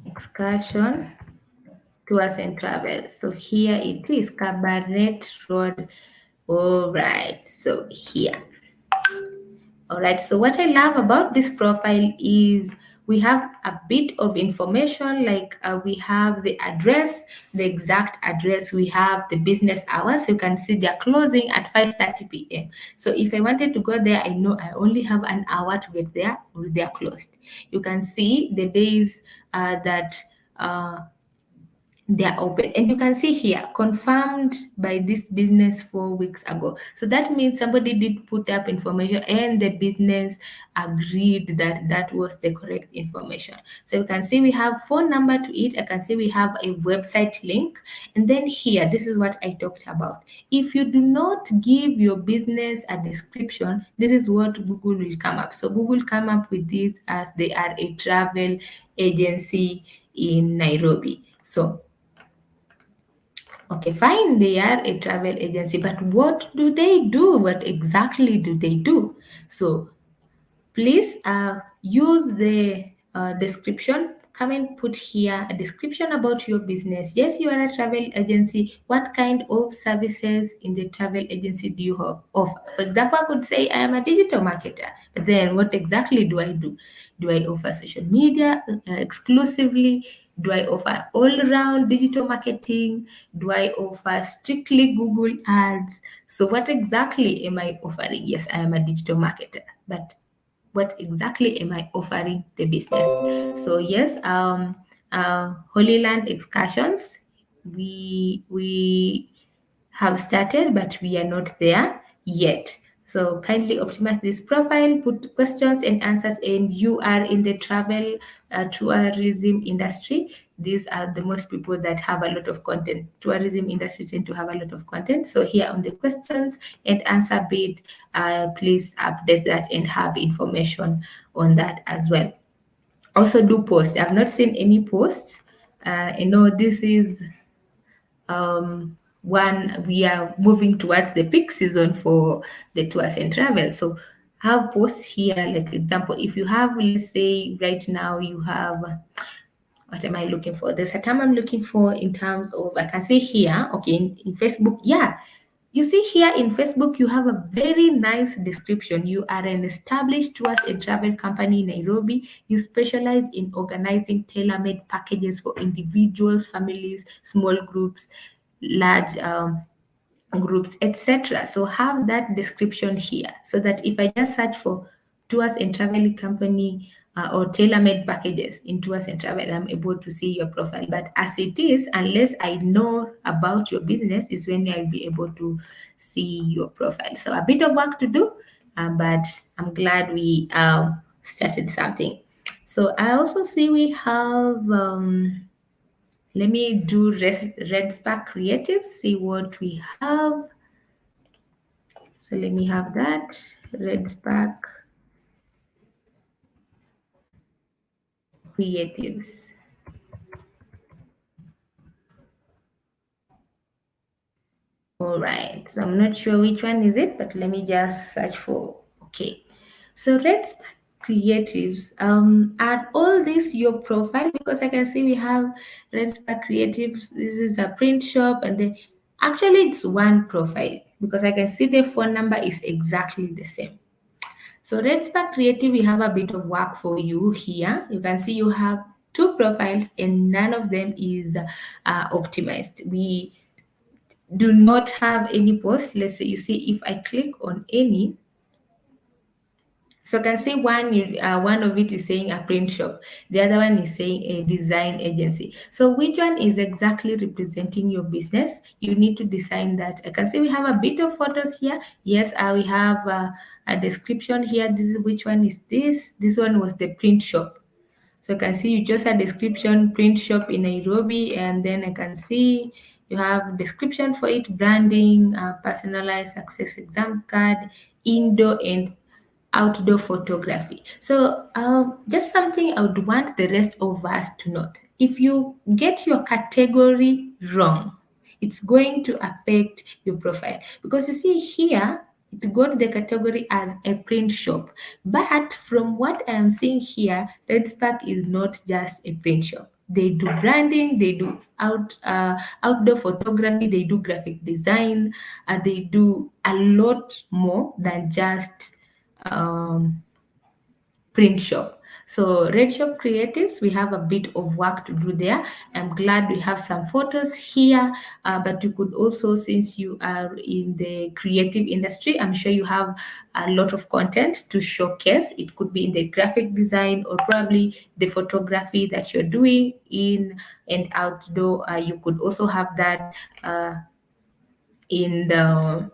A: Excursion, tours and travel. So here it is, Cabaret Road. All right, so here. All right, so what I love about this profile is we have a bit of information, like we have the address, the exact address, we have the business hours. You can see they're closing at 5:30 p.m. So if I wanted to go there, I know I only have an hour to get there, or they're closed. You can see the days that they are open, and you can see here confirmed by this business 4 weeks ago. So that means somebody did put up information and the business agreed that that was the correct information. So you can see we have phone number to it. I can see we have a website link, and then here, this is what I talked about. If you do not give your business a description, this is what Google will come up. So Google come up with this as they are a travel agency in Nairobi. So okay, fine, they are a travel agency, but what do they do? What exactly do they do? So please use the description. Come and put here a description about your business. Yes, you are a travel agency. What kind of services in the travel agency do you offer? For example, I could say I am a digital marketer. But then what exactly do I do? Do I offer social media exclusively? Do I offer all-round digital marketing? Do I offer strictly Google ads? So what exactly am I offering? Yes, I am a digital marketer, but what exactly am I offering the business? So yes, Holy Land Excursions, we have started, but we are not there yet. So kindly optimize this profile, put questions and answers, and you are in the travel tourism industry. These are the most people that have a lot of content. Tourism industry tend to have a lot of content. So here on the questions and answer bit, please update that and have information on that as well. Also do posts. I've not seen any posts. I know this is one, we are moving towards the peak season for the tours and travel. So have posts here, like example, if you have, let's say right now you have, what am I looking for? There's a term I'm looking for in terms of, I can see here, okay, in Facebook, yeah. You see here in Facebook, you have a very nice description. You are an established tours and travel company in Nairobi. You specialize in organizing tailor-made packages for individuals, families, small groups, large groups, etc. So have that description here, so that if I just search for tours and travel company or tailor-made packages in tours and travel, I'm able to see your profile. But as it is, unless I know about your business, is when I'll be able to see your profile. So a bit of work to do, but I'm glad we started something. So I also see we have let me do Red Spark Creative, see what we have. So let me have that, Red Spark Creatives. All right, so I'm not sure which one is it, but let me just search for, okay. So Red Spark Creatives, are all this your profile? Because I can see we have Red Spark Creatives, this is a print shop, and then actually it's one profile, because I can see the phone number is exactly the same. So Red Spark Creative, we have a bit of work for you here. You can see you have two profiles and none of them is optimized. We do not have any post. Let's say, you see, if I click on any, so I can see one of it is saying a print shop. The other one is saying a design agency. So which one is exactly representing your business? You need to design that. I can see we have a bit of photos here. Yes, we have a description here. This is, which one is this? This one was the print shop. So I can see you just a description, print shop in Nairobi, and then I can see you have description for it, branding, personalized success exam card, indoor and outdoor photography. So just something I would want the rest of us to note. If you get your category wrong, it's going to affect your profile. Because you see here, it got the category as a print shop. But from what I am seeing here, RedSpark is not just a print shop. They do branding, they do outdoor photography, they do graphic design, they do a lot more than just um, print shop. So Red Shop Creatives, we have a bit of work to do there. I'm glad we have some photos here, but you could also, since you are in the creative industry, I'm sure you have a lot of content to showcase. It could be in the graphic design or probably the photography that you're doing in and outdoor. You could also have that in the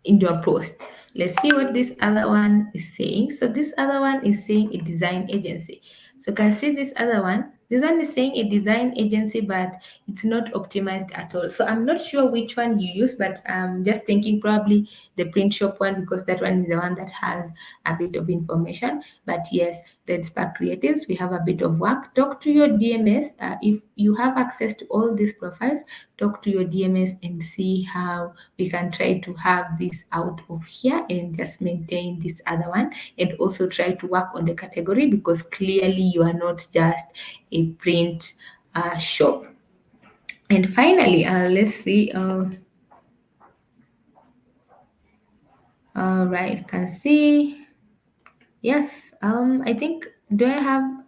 A: in your post. Let's see what this other one is saying. So this other one is saying a design agency. So you can see this other one. This one is saying a design agency, but it's not optimized at all. So I'm not sure which one you use, but I'm just thinking probably the print shop one, because that one is the one that has a bit of information. But yes, Red Spark Creatives, we have a bit of work. Talk to your DMS. If you have access to all these profiles, talk to your DMS and see how we can try to have this out of here and just maintain this other one, and also try to work on the category, because clearly you are not just a print shop. And finally, let's see. All right, can see. Yes. I think, do I have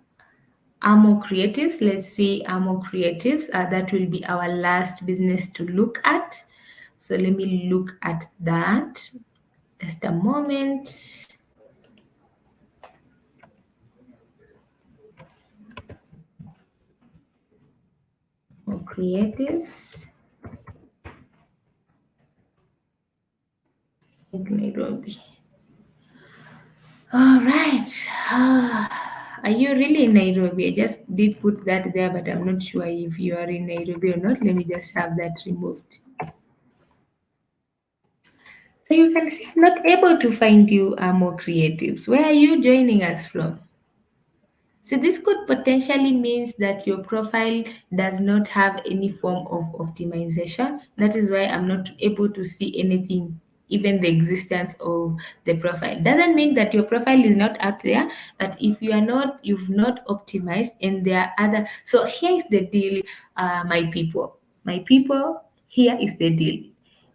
A: Amo Creatives? Let's see, Amo Creatives. That will be our last business to look at. So let me look at that. Just a moment. Amo Creatives. Nairobi. All right. Are you really in Nairobi? I just did put that there, but I'm not sure if you are in Nairobi or not. Let me just have that removed. So you can see I'm not able to find you more creatives. Where are you joining us from? So this could potentially means that your profile does not have any form of optimization. That is why I'm not able to see anything, even the existence of the profile. Doesn't mean that your profile is not out there, but if you've not optimized, and there are other. So here is the deal, my people. My people, here is the deal.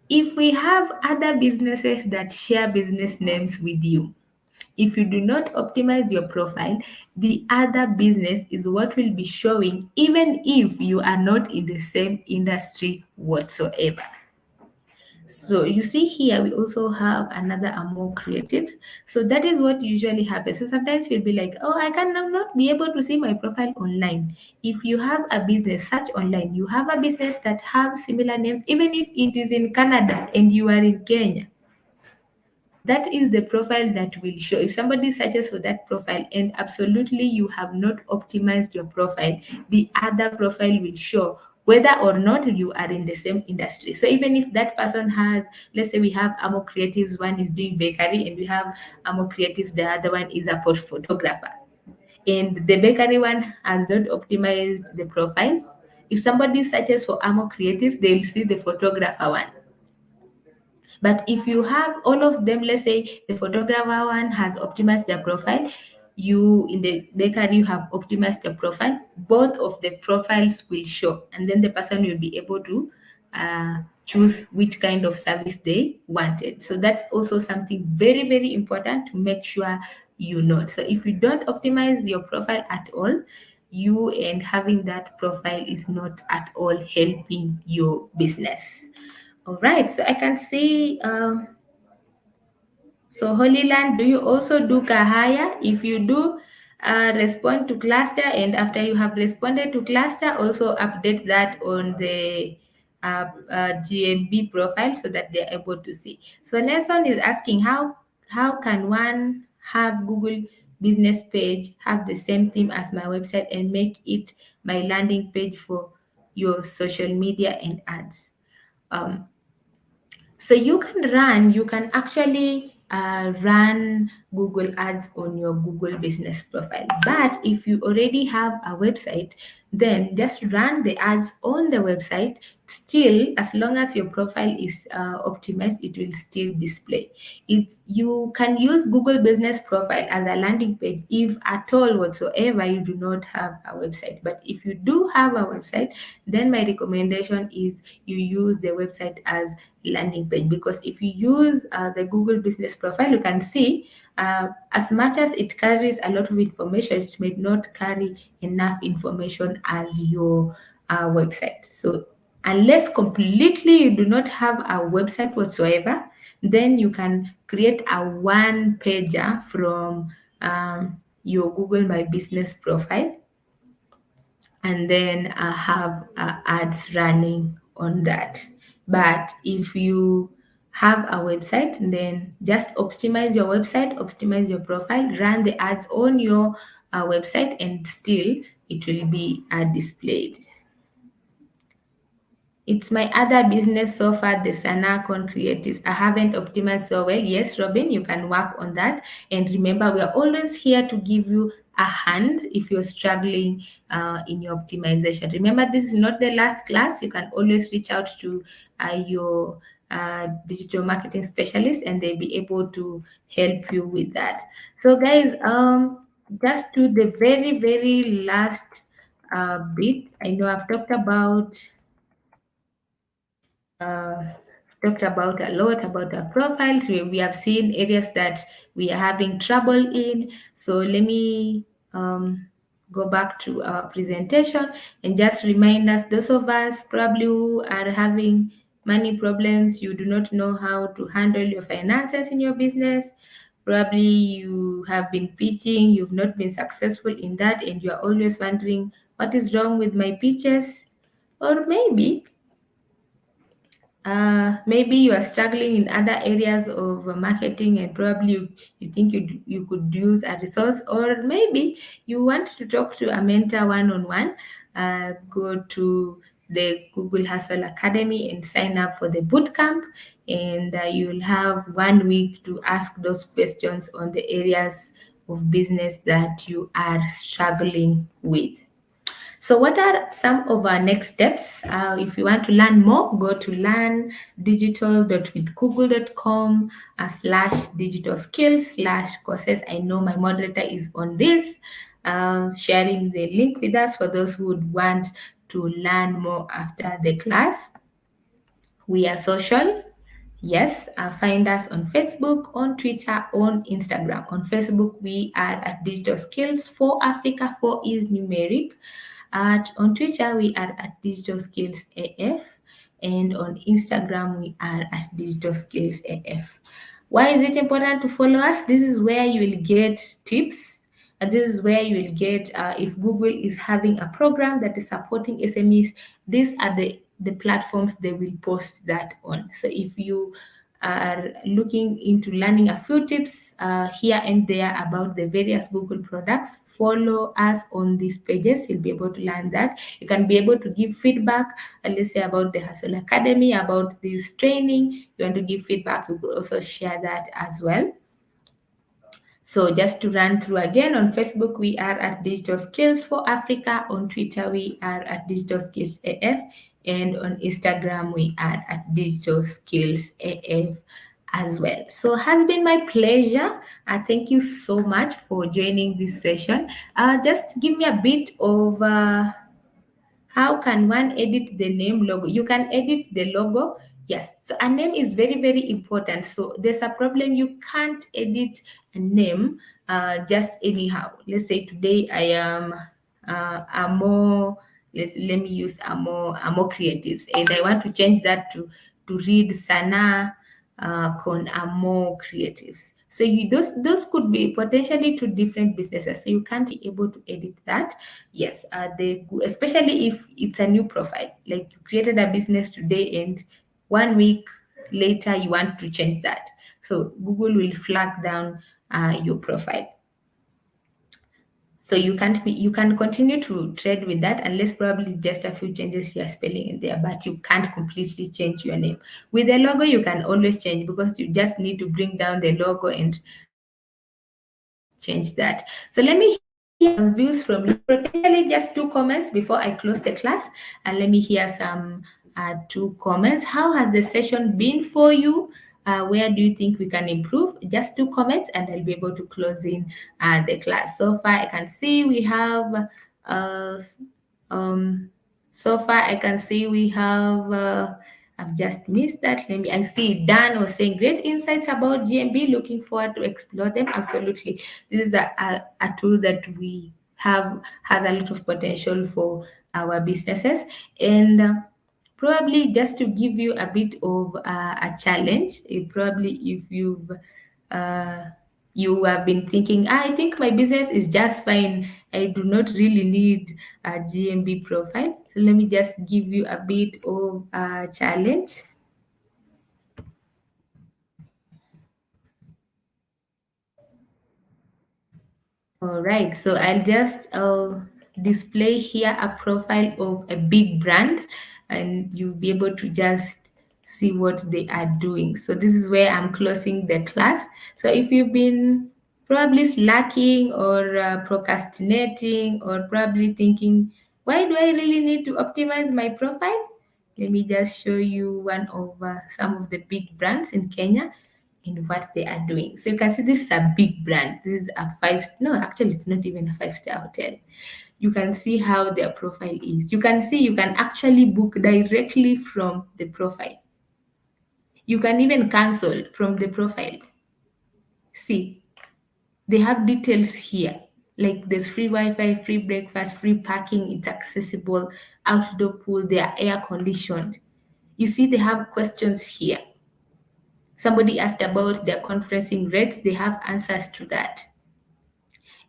A: If we have other businesses that share business names with you, if you do not optimize your profile, the other business is what will be showing, even if you are not in the same industry whatsoever. So you see here, we also have another Among Creatives. So that is what usually happens. So sometimes you'll be like, oh, I cannot be able to see my profile online. If you have a business, search online. You have a business that have similar names, even if it is in Canada and you are in Kenya, that is the profile that will show. If somebody searches for that profile and absolutely you have not optimized your profile, the other profile will show, whether or not you are in the same industry. So even if that person has, let's say we have Amo Creatives, one is doing bakery, and we have Amo Creatives, the other one is a post photographer, and the bakery one has not optimized the profile, if somebody searches for Amo Creatives, they'll see the photographer one. But if you have all of them, let's say the photographer one has optimized their profile, you in the bakery you have optimized your profile, both of the profiles will show, and then the person will be able to choose which kind of service they wanted. So that's also something very, very important to make sure you know. So if you don't optimize your profile at all, you and having that profile is not at all helping your business. All right, so I can see, so Holy Land, do you also do Kahaya? If you do, respond to cluster, and after you have responded to cluster, also update that on the GMB profile so that they're able to see. So Nelson is asking, how can one have Google business page have the same theme as my website and make it my landing page for your social media and ads? Um, so you can actually run Google Ads on your Google business profile. But if you already have a website, then just run the ads on the website. Still, as long as your profile is optimized, it will still display. You can use Google business profile as a landing page if at all whatsoever you do not have a website. But if you do have a website, then my recommendation is you use the website as landing page, because if you use the Google business profile, you can see as much as it carries a lot of information, it may not carry enough information as your website. So unless completely you do not have a website whatsoever, then you can create a one pager from your Google My Business profile, and then have ads running on that. But if you have a website, then just optimize your website, optimize your profile, run the ads on your website, and still it will be displayed. It's my other business so far, the Sanacon Creatives. I haven't optimized so well. Yes, Robin, you can work on that. And remember, we are always here to give you a hand if you're struggling in your optimization. Remember, this is not the last class. You can always reach out to your digital marketing specialist, and they'll be able to help you with that. So, guys, just to the very, very last bit, I know I've uh, talked about a lot about our profiles. We have seen areas that we are having trouble in. So let me go back to our presentation and just remind us, those of us probably who are having money problems, you do not know how to handle your finances in your business. Probably you have been pitching, you've not been successful in that, and you're always wondering what is wrong with my pitches. Or maybe you are struggling in other areas of marketing, and probably you think you could use a resource, or maybe you want to talk to a mentor one-on-one. Go to the Google Hustle Academy and sign up for the bootcamp, and you'll have 1 week to ask those questions on the areas of business that you are struggling with. So, what are some of our next steps? If you want to learn more, go to learndigital.withgoogle.com slash digital skills slash courses. I know my moderator is on this, sharing the link with us for those who would want to learn more after the class. We are social. Yes, find us on Facebook, on Twitter, on Instagram. On Facebook, we are at Digital Skills for Africa. 4 is numeric. On Twitter, we are at Digital Skills AF. And on Instagram, we are at Digital Skills AF. Why is it important to follow us? This is where you will get tips. And this is where you will get, if Google is having a program that is supporting SMEs, these are the platforms they will post that on. So if you are looking into learning a few tips here and there about the various Google products, follow us on these pages. You'll be able to learn that. You can be able to give feedback, let's say about the Hustle Academy, about this training. You want to give feedback, you could also share that as well. So just to run through again, on Facebook, we are at Digital Skills for Africa. On Twitter, we are at Digital Skills AF. And on Instagram, we are at Digital Skills AF as well. So it has been my pleasure. Thank you so much for joining this session. Just give me a bit of how can one edit the name logo? You can edit the logo. Yes. So a name is very, very important. So there's a problem. You can't edit a name just anyhow. Let's say today I am a more, let me use a more creatives, and I want to change that to read Sana con Amo Creatives. So those could be potentially two different businesses. So you can't be able to edit that. Yes, especially if it's a new profile, like you created a business today and 1 week later you want to change that. So Google will flag down your profile. So you can continue to trade with that, unless probably just a few changes here spelling in there, but you can't completely change your name. With the logo, you can always change, because you just need to bring down the logo and change that. So let me hear some views from you, potentially just two comments before I close the class. And let me hear some two comments. How has the session been for you? Where do you think we can improve? Just two comments, and I'll be able to close in the class. So far, I can see we have uh, um, so far I can see we have I've just missed that. I see Dan was saying great insights about GMB. Looking forward to explore them. Absolutely. This is a tool that we have has a lot of potential for our businesses. And probably just to give you a bit of a challenge, probably if uh, you have been thinking, I think my business is just fine. I do not really need a GMB profile. So let me just give you a bit of a challenge. All right, so I'll just display here a profile of a big brand, and you'll be able to just see what they are doing. So this is where I'm closing the class. So if you've been probably slacking or procrastinating or probably thinking, why do I really need to optimize my profile? Let me just show you one of some of the big brands in Kenya in what they are doing. So you can see this is a big brand. This is a five, no, actually, it's not even a five-star hotel. You can see how their profile is. You can see you can actually book directly from the profile. You can even cancel from the profile. See, they have details here. Like there's free Wi-Fi, free breakfast, free parking, it's accessible, outdoor pool, they are air conditioned. You see, they have questions here. Somebody asked about their conferencing rates, they have answers to that.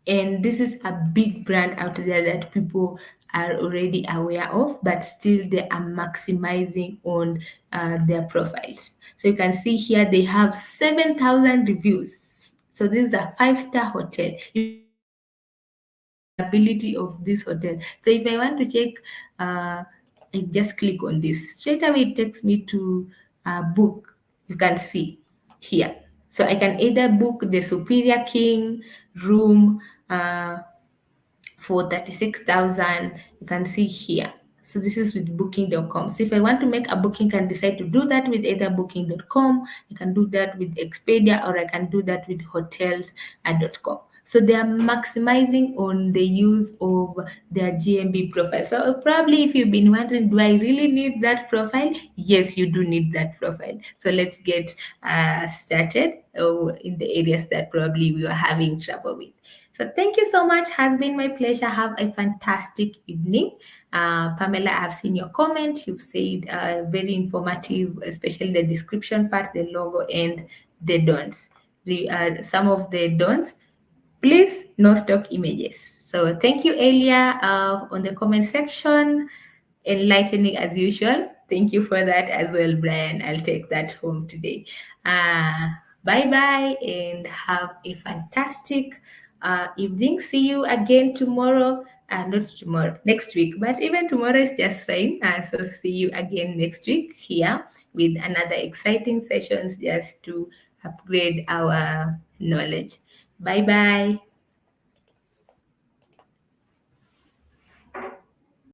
A: And this is a big brand out there that people are already aware of, but still they are maximizing on their profiles. So you can see here they have 7,000 reviews. So this is a five-star hotel. You can see the availability of this hotel. So if I want to check, I just click on this. Straight away it takes me to book. You can see here. So I can either book the Superior King room for 36,000. You can see here. So this is with booking.com. So if I want to make a booking, I can decide to do that with either booking.com, I can do that with Expedia, or I can do that with hotels.com. So they are maximizing on the use of their GMB profile. So probably if you've been wondering, do I really need that profile? Yes, you do need that profile. So let's get started in the areas that probably we are having trouble with. So thank you so much. Has been my pleasure. Have a fantastic evening. Pamela, I've seen your comment. You've said very informative, especially the description part, the logo, and the don'ts. Some of the don'ts, please, no stock images. So thank you, Elia, on the comment section. Enlightening as usual. Thank you for that as well, Brian. I'll take that home today. Bye bye and have a fantastic evening. See you again tomorrow. Not tomorrow, next week, but even tomorrow is just fine. So see you again next week here with another exciting sessions just to upgrade our knowledge. Bye bye.